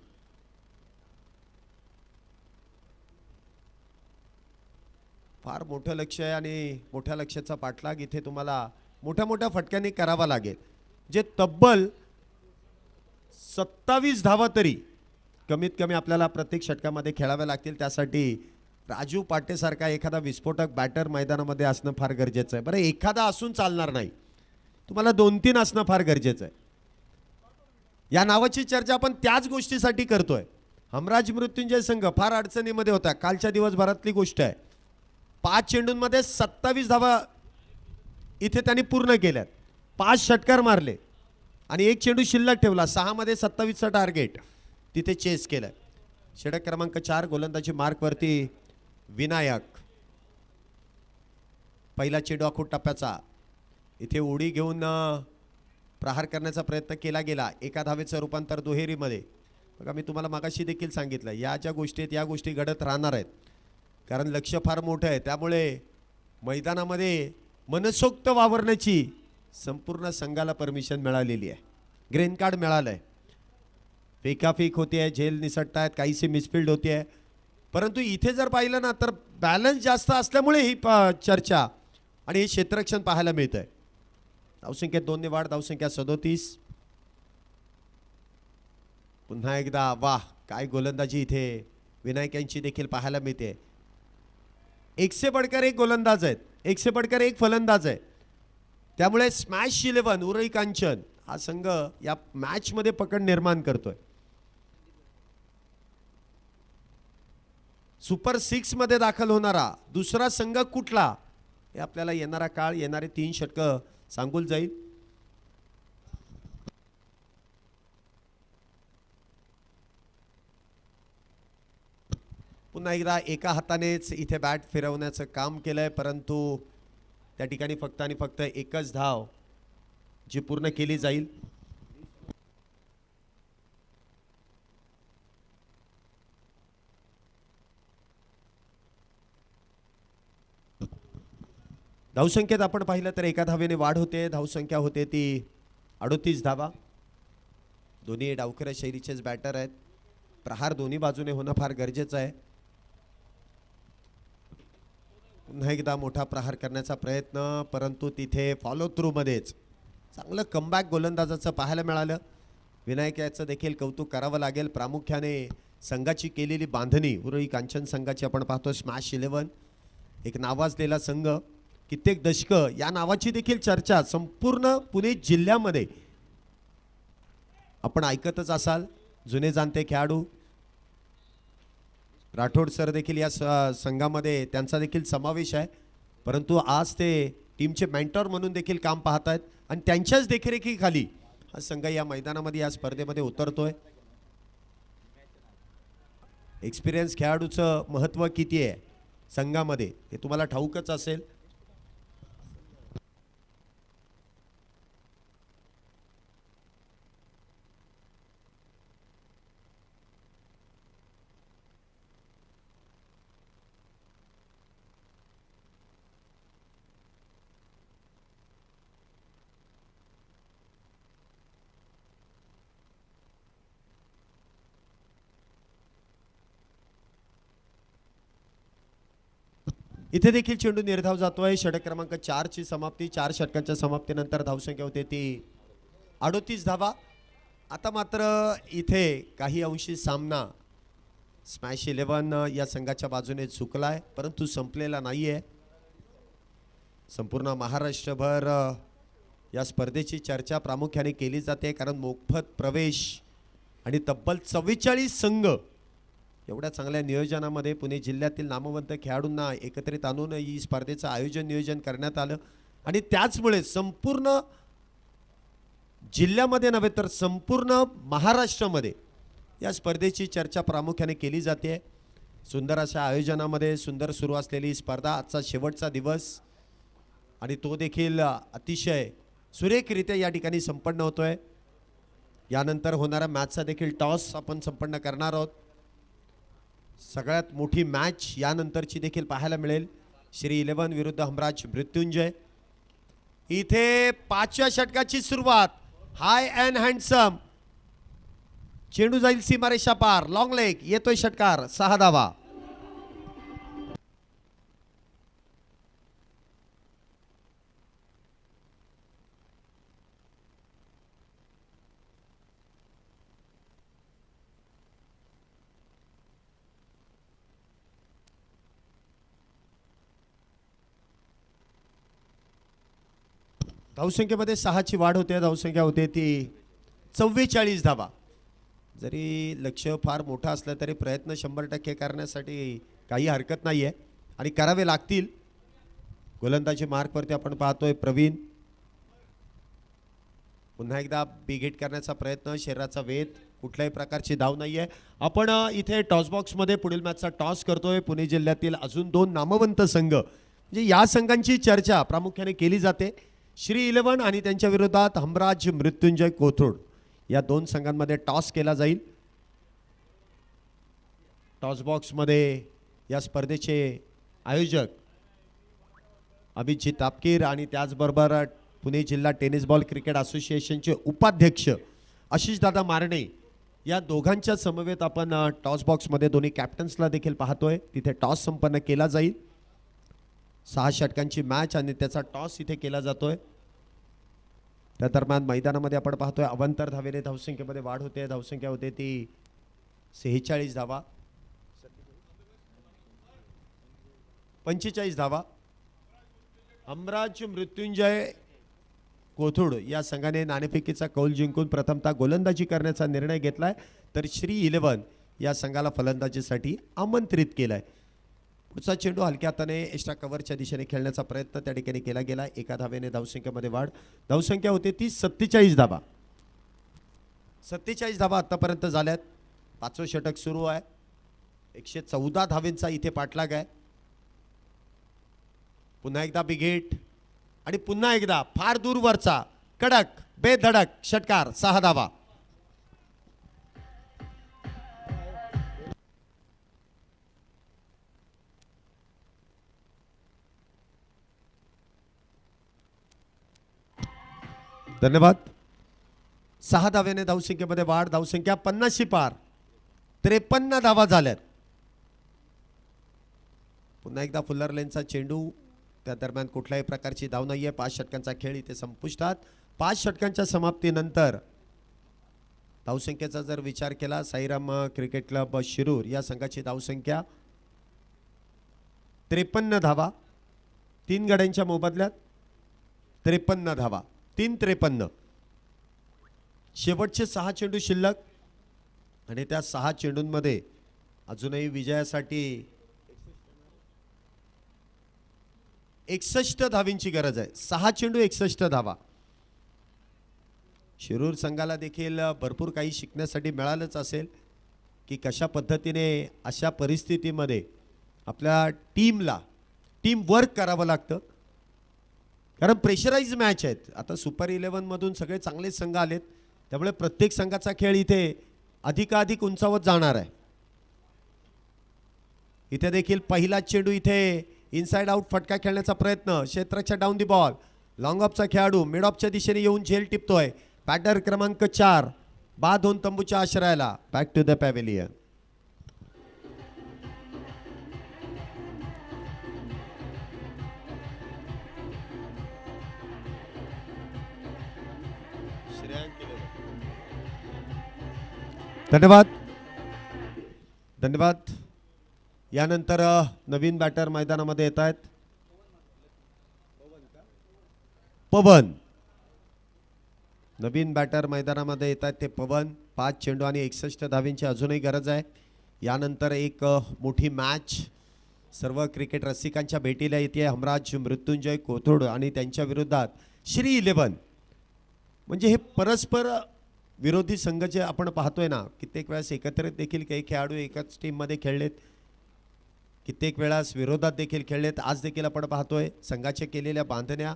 फार मोठं लक्ष आहे आणि मोठ्या लक्ष्याचा पाठलाग इथे तुम्हाला मोठ्या मोठ्या फटक्यांनी करावा लागेल. जे तब्बल 27 धावा तरी कमीत कमी आपल्याला प्रत्येक षटकामध्ये खेळाव्या लागतील. त्यासाठी राजू पाटेसारखा एखादा विस्फोटक बॅटर मैदानामध्ये असणं फार गरजेचं आहे. बरं एखादा असून चालणार नाही. तुम्हाला 2-3 असणं फार गरजेचं आहे. या नावाची चर्चा आपण त्याच गोष्टीसाठी करतोय. हमराज मृत्युंजय संघ फार अडचणीमध्ये होता. कालच्या दिवसभरातली गोष्ट आहे. 5 चेंडूंमध्ये 27 धावा इथे त्यांनी पूर्ण केल्यात. 5 षटकार मारले आणि 1 चेंडू शिल्लक ठेवला. 6 मध्ये 27चं टार्गेट तिथे चेस केलं. षटक क्रमांक 4 गोलंदाजी मार्कवरती विनायक. पहिला चेंडू आखूड टप्प्याचा. इथे उडी घेऊन प्रहार करण्याचा प्रयत्न केला गेला. एका धावेचं रूपांतर दुहेरीमध्ये. बघा मी तुम्हाला मागाशी देखील सांगितलं या ज्या गोष्टी आहेत या गोष्टी घडत राहणार आहेत, कारण लक्ष फार मोठं आहे. त्यामुळे मैदानामध्ये मनसोक्त वावरण्याची संपूर्ण संघाला परमिशन मिळालेली आहे. ग्रीन कार्ड मिळालं आहे. फेकाफेक होते आहे, झेल निसटतायत, काहीशी मिसफिल्ड होते आहे. परंतु इथे जर पाहिलं ना तर बॅलन्स जास्त असल्यामुळे ही चर्चा आणि हे क्षेत्ररक्षण पाहायला मिळतंय. धावसंख्येत 2 ने वाढ. धावसंख्या 37. पुन्हा एकदा वाह काय गोलंदाजी इथे विनायक यांची देखील पाहायला मिळते. 1 से बढ़कर 1 गोलंदाज आहेत, 1 से बढ़कर 1 फलंदाज आहे. त्यामुळे स्मॅश 11 उरळी कांचन हा संघ या मॅच मध्ये पकड निर्माण करतोय. सुपर 6 मध्ये दाखल होणारा दुसरा संघ कुठला हे आपल्याला येणारा काळ येणारे 3 षटकं सांगून जाईल. पुन्हा एकदा एका हातानेच इथे बॅट फिरवण्याचं काम केलंय, परंतु त्या ठिकाणी फक्त आणि फक्त एकच धाव जी पूर्ण केली जाईल. धावसंख्येत आपण पाहिलं तर एका धावेने वाढ होते. धावसंख्या होते ती 38 धावा. दोन्ही डावखऱ्या शैलीचेच बॅटर आहेत. प्रहार दोन्ही बाजूने होणं फार गरजेचं आहे. पुन्हा एकदा मोठा प्रहार करण्याचा प्रयत्न, परंतु तिथे फॉलो थ्रू मध्येच चांगलं कमबॅक गोलंदाजाचं पाहायला मिळालं. विनायक याचं देखील कौतुक करावं लागेल. प्रामुख्याने संघाची केलेली बांधणी उरळी कांचन संघाची आपण पाहतो. स्मॅश 11 एक नावाजलेला संघ, कित्येक दशकं या नावाची देखील चर्चा संपूर्ण पुणे जिल्ह्यामध्ये आपण ऐकतच असाल. जुने जाणते खेळाडू राठोड सर देखील या संघामध्ये त्यांचा देखील समावेश आहे. परंतु आज ते टीमचे मेंटॉर म्हणून देखील काम पाहत आहेत आणि त्यांच्याच देखरेखीखाली हा संघ या मैदानामध्ये या स्पर्धेमध्ये उतरतोय. एक्सपिरियन्स खेळाडूचं महत्त्व किती आहे संघामध्ये हे तुम्हाला ठाऊकच असेल. इथे देखील चेंडू निर्धाव जातोय. षटक क्रमांक 4 ची समाप्ती. 4 षटकांच्या समाप्तीनंतर धावसंख्या होते ती 38 धावा. आता मात्र इथे काही अंशी सामना स्मॅश 11 या संघाच्या बाजूने चुकलाय, परंतु संपलेला नाहीये. संपूर्ण महाराष्ट्रभर या स्पर्धेची चर्चा प्रामुख्याने केली जाते, कारण मोफत प्रवेश आणि तब्बल 44 संघ एवढ्या चांगल्या नियोजनामध्ये पुणे जिल्ह्यातील नामवंत खेळाडूंना एकत्रित आणून ही स्पर्धेचं आयोजन नियोजन करण्यात आलं. आणि त्याचमुळे संपूर्ण जिल्ह्यामध्ये नव्हे तर संपूर्ण महाराष्ट्रामध्ये या स्पर्धेची चर्चा प्रामुख्याने केली जाते. सुंदर अशा आयोजनामध्ये सुंदर सुरू असलेली स्पर्धा, आजचा शेवटचा दिवस आणि तो देखील अतिशय सुरेखरित्या या ठिकाणी संपन्न होतोय. यानंतर होणारा मॅचचा देखील टॉस आपण संपन्न करणार आहोत. सगळ्यात मोठी मॅच यानंतरची देखील पाहायला मिळेल. श्री 11 विरुद्ध हमराज मृत्युंजय. इथे 5व्या षटकाची सुरुवात. हाय अँड हँडसम चेंडू जाईल सीमारेषा पार. लॉंग लेग येतोय षटकार. 6 धावा. धावसंख्येमध्ये 6 ची वाढ होते. धावसंख्या होते ती 44 धावा. जरी लक्ष फार मोठं असलं तरी प्रयत्न 100% करण्यासाठी काही हरकत नाही आहे आणि करावे लागतील. गोलंदाजी मार्कवरती आपण पाहतोय प्रवीण. पुन्हा एकदा बिग हिट करण्याचा प्रयत्न, शरीराचा वेध, कुठल्याही प्रकारची धाव नाहीये. आपण इथे टॉस बॉक्समध्ये पुढील मॅचचा टॉस करतोय. पुणे जिल्ह्यातील अजून 2 नामवंत संघ, म्हणजे या संघांची चर्चा प्रामुख्याने केली जाते. श्री 11 आणि त्यांच्या विरोधात हमराज मृत्युंजय कोथरूड या 2 संघांमध्ये टॉस केला जाईल. टॉस बॉक्समध्ये या स्पर्धेचे आयोजक अभिजित तापकीर आणि त्याचबरोबर पुणे जिल्हा टेनिस बॉल क्रिकेट असोसिएशनचे उपाध्यक्ष आशिषदादा मारणे या दोघांच्या समवेत आपण टॉस बॉक्समध्ये दोन्ही कॅप्टन्सला देखील पाहतोय. तिथे टॉस संपन्न केला जाईल. 6 षटकांची मॅच आणि त्याचा टॉस इथे केला जातोय. त्या दरम्यान मैदानामध्ये आपण पाहतोय अवंतर धावेने धावसंख्येमध्ये वाढ होते. धावसंख्या होते ती 46 धावा, 45 धावा. हमराज मृत्युंजय कोथरूड या संघाने नाणेफेकीचा कौल जिंकून प्रथमतः गोलंदाजी करण्याचा निर्णय घेतलाय, तर श्री 11 या संघाला फलंदाजीसाठी आमंत्रित केलंय. पुढचा चेंडू हलक्या हाताने एक्स्ट्रा कव्हरच्या दिशेने खेळण्याचा प्रयत्न त्या ठिकाणी केला गेला. 1 धावेने धावसंख्येमध्ये वाढ. धावसंख्या होते ती 47 धावा. 47 धावा आतापर्यंत झाल्यात. 5वं षटक सुरू आहे. 114 धावेंचा इथे पाठलाग आहे. पुन्हा एकदा बिग हिट आणि पुन्हा एकदा फार दूरवरचा कडक बेधडक षटकार. 6 धावा. धन्यवाद. 6 धावेने धावसंख्येमध्ये वाढ. धावसंख्या 50 पार. 53 धावा झाल्यात. पुन्हा एकदा फुल्लर लेनचा चेंडू. त्या दरम्यान कुठल्याही प्रकारची धाव नाहीये. 5 षटकांचा खेळ इथे संपुष्टात. 5 षटकांच्या समाप्तीनंतर धावसंख्येचा जर विचार केला, साईराम क्रिकेट क्लब शिरूर या संघाची धावसंख्या 53 धावा. 3 गड्यांच्या मोबदल्यात 53 धावा. 3-53. शेवटचे 6 चेंडू शिल्लक आणि त्या 6 चेंडूंमध्ये अजूनही विजयासाठी 61 धावींची गरज आहे. 6 चेंडू 61 धावा. शिरूर संघाला देखील भरपूर काही शिकण्यासाठी मिळालंच असेल की कशा पद्धतीने अशा परिस्थितीमध्ये आपल्या टीमला टीम वर्क करावं लागतं, कारण प्रेशराइज मॅच आहेत. आता सुपर 11 मधून सगळे चांगले संघ आलेत, त्यामुळे प्रत्येक संघाचा खेळ इथे अधिकाधिक उंचावत जाणार आहे. इथे देखील पहिला चेंडू इथे इनसाइड आउट फटका खेळण्याचा प्रयत्न. क्षेत्राच्या डाऊन दी बॉल. लॉंग ऑफचा खेळाडू मिड ऑफच्या दिशेने येऊन झेल टिपतोय. बॅटर क्रमांक 4 बाद होऊन तंबूच्या आश्रयाला. Back to the pavilion. धन्यवाद. धन्यवाद. यानंतर नवीन बॅटर मैदानामध्ये येत आहेत. पवन. नवीन बॅटर मैदानामध्ये येत आहेत ते पवन. 5 चेंडू आणि 61 धावींची अजूनही गरज आहे. यानंतर एक मोठी मॅच सर्व क्रिकेट रसिकांच्या भेटीला येते. हमराज मृत्युंजय कोथरूड आणि त्यांच्या विरोधात श्री 11. म्हणजे हे परस्पर विरोधी संघ जे आपण पाहतोय ना, कित्येक वेळेस एकत्रित देखील काही खेळाडू एकाच टीममध्ये खेळलेत, कित्येक वेळास विरोधात देखील खेळलेत. आज देखील आपण पाहतोय संघाच्या केलेल्या बांधण्या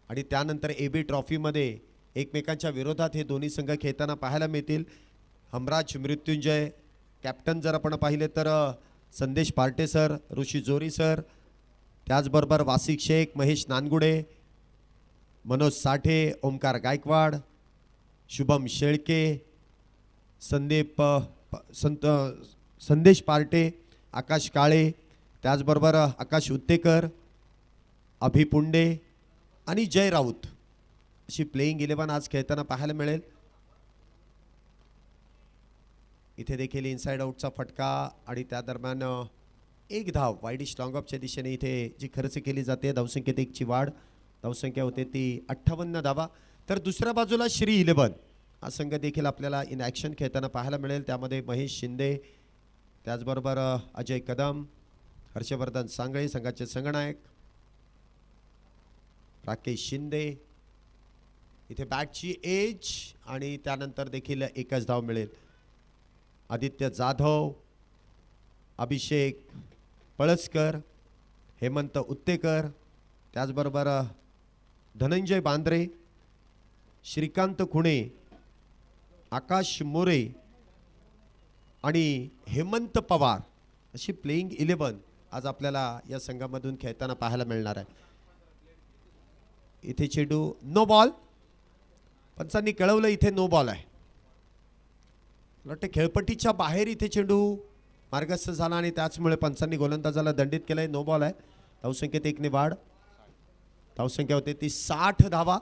आणि त्यानंतर AB ट्रॉफीमध्ये एकमेकांच्या विरोधात हे दोन्ही संघ खेळताना पाहायला मिळतील. हमराज मृत्युंजय कॅप्टन जर आपण पाहिले तर संदेश पार्टे सर, ऋषी जोरी सर, त्याचबरोबर वासिक शेख, महेश नानगुडे, मनोज साठे, ओमकार गायकवाड, शुभम शेळके, संदेश पार्टे, आकाश काळे, त्याचबरोबर आकाश उत्तेकर, अभि पुंडे आणि जय राऊत अशी प्लेइंग 11 आज खेळताना पाहायला मिळेल. इथे देखील इनसाइड आउटचा फटका आणि त्या दरम्यान 1 धाव वाईडिश लॉंग ऑफच्या दिशेने इथे जी खर्च केली जाते. धावसंख्येत 1 ची वाढ. धावसंख्या होते ती 58 धावा. तर दुसऱ्या बाजूला श्री 11 हा संघ देखील आपल्याला इन ॲक्शन खेळताना पाहायला मिळेल. त्यामध्ये महेश शिंदे, त्याचबरोबर अजय कदम, हर्षवर्धन सांगळे संघाचे संघनायक, राकेश शिंदे, इथे बॅटची एज आणि त्यानंतर देखील एकच धाव मिळेल. आदित्य जाधव, अभिषेक पळसकर, हेमंत उत्तेकर, त्याचबरोबर धनंजय बांद्रे, श्रीकांत खुणे, आकाश मोरे आणि हेमंत पवार अशी प्लेइंग 11 आज आपल्याला या संघामधून खेळताना पाहायला मिळणार आहे. इथे चेंडू नो बॉल, पंचांनी कळवलं इथे नो बॉल आहे. मला वाटतं खेळपट्टीच्या बाहेर इथे चेंडू मार्गस्थ झाला आणि त्याचमुळे पंचांनी गोलंदाजाला दंडित केलंय. नो बॉल आहे. धावसंख्येत 1 ने वाढ. धावसंख्या होते ती 60 धावा.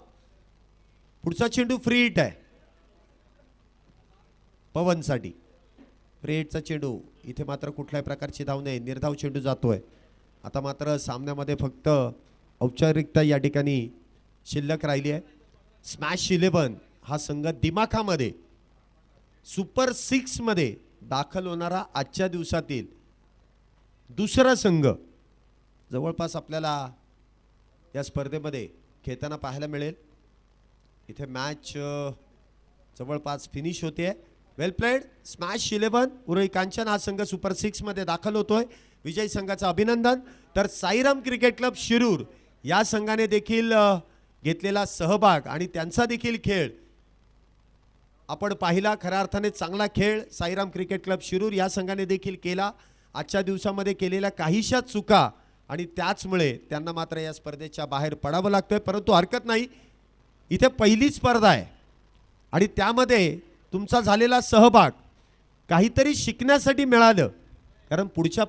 पुढचा चेंडू फ्री हिट आहे पवनसाठी. फ्री हिटचा चेंडू इथे मात्र कुठल्याही प्रकारची धाव नाही, निर्धाव चेंडू जातोय. आता मात्र सामन्यामध्ये फक्त औपचारिकता या ठिकाणी शिल्लक राहिली आहे. स्मॅश 11 हा संघ दिमाखामध्ये सुपर 6 मध्ये दाखल होणारा आजच्या दिवसातील दुसरा संघ जवळपास आपल्याला या स्पर्धेमध्ये खेळताना पाहायला मिळेल. इथे मॅच जवळपास फिनिश होते. वेल प्लेड. स्मॅश 11 उरळी कांचन हा संघ सुपर 6 मध्ये दाखल होतोय. विजयी संघाचं अभिनंदन. तर साईराम क्रिकेट क्लब शिरूर या संघाने देखील घेतलेला सहभाग आणि त्यांचा देखील खेळ आपण पाहिला. खऱ्या अर्थाने चांगला खेळ साईराम क्रिकेट क्लब शिरूर या संघाने देखील केला. आजच्या दिवसामध्ये केलेल्या काहीशा चुका आणि त्याचमुळे त्यांना मात्र या स्पर्धेच्या बाहेर पडावं लागतंय. परंतु हरकत नाही, इथे पहिली स्पर्धा आहे आणि त्यामध्ये तुमचा झालेला सहभाग काहीतरी शिकण्यासाठी मिळालं. कारण पुढच्या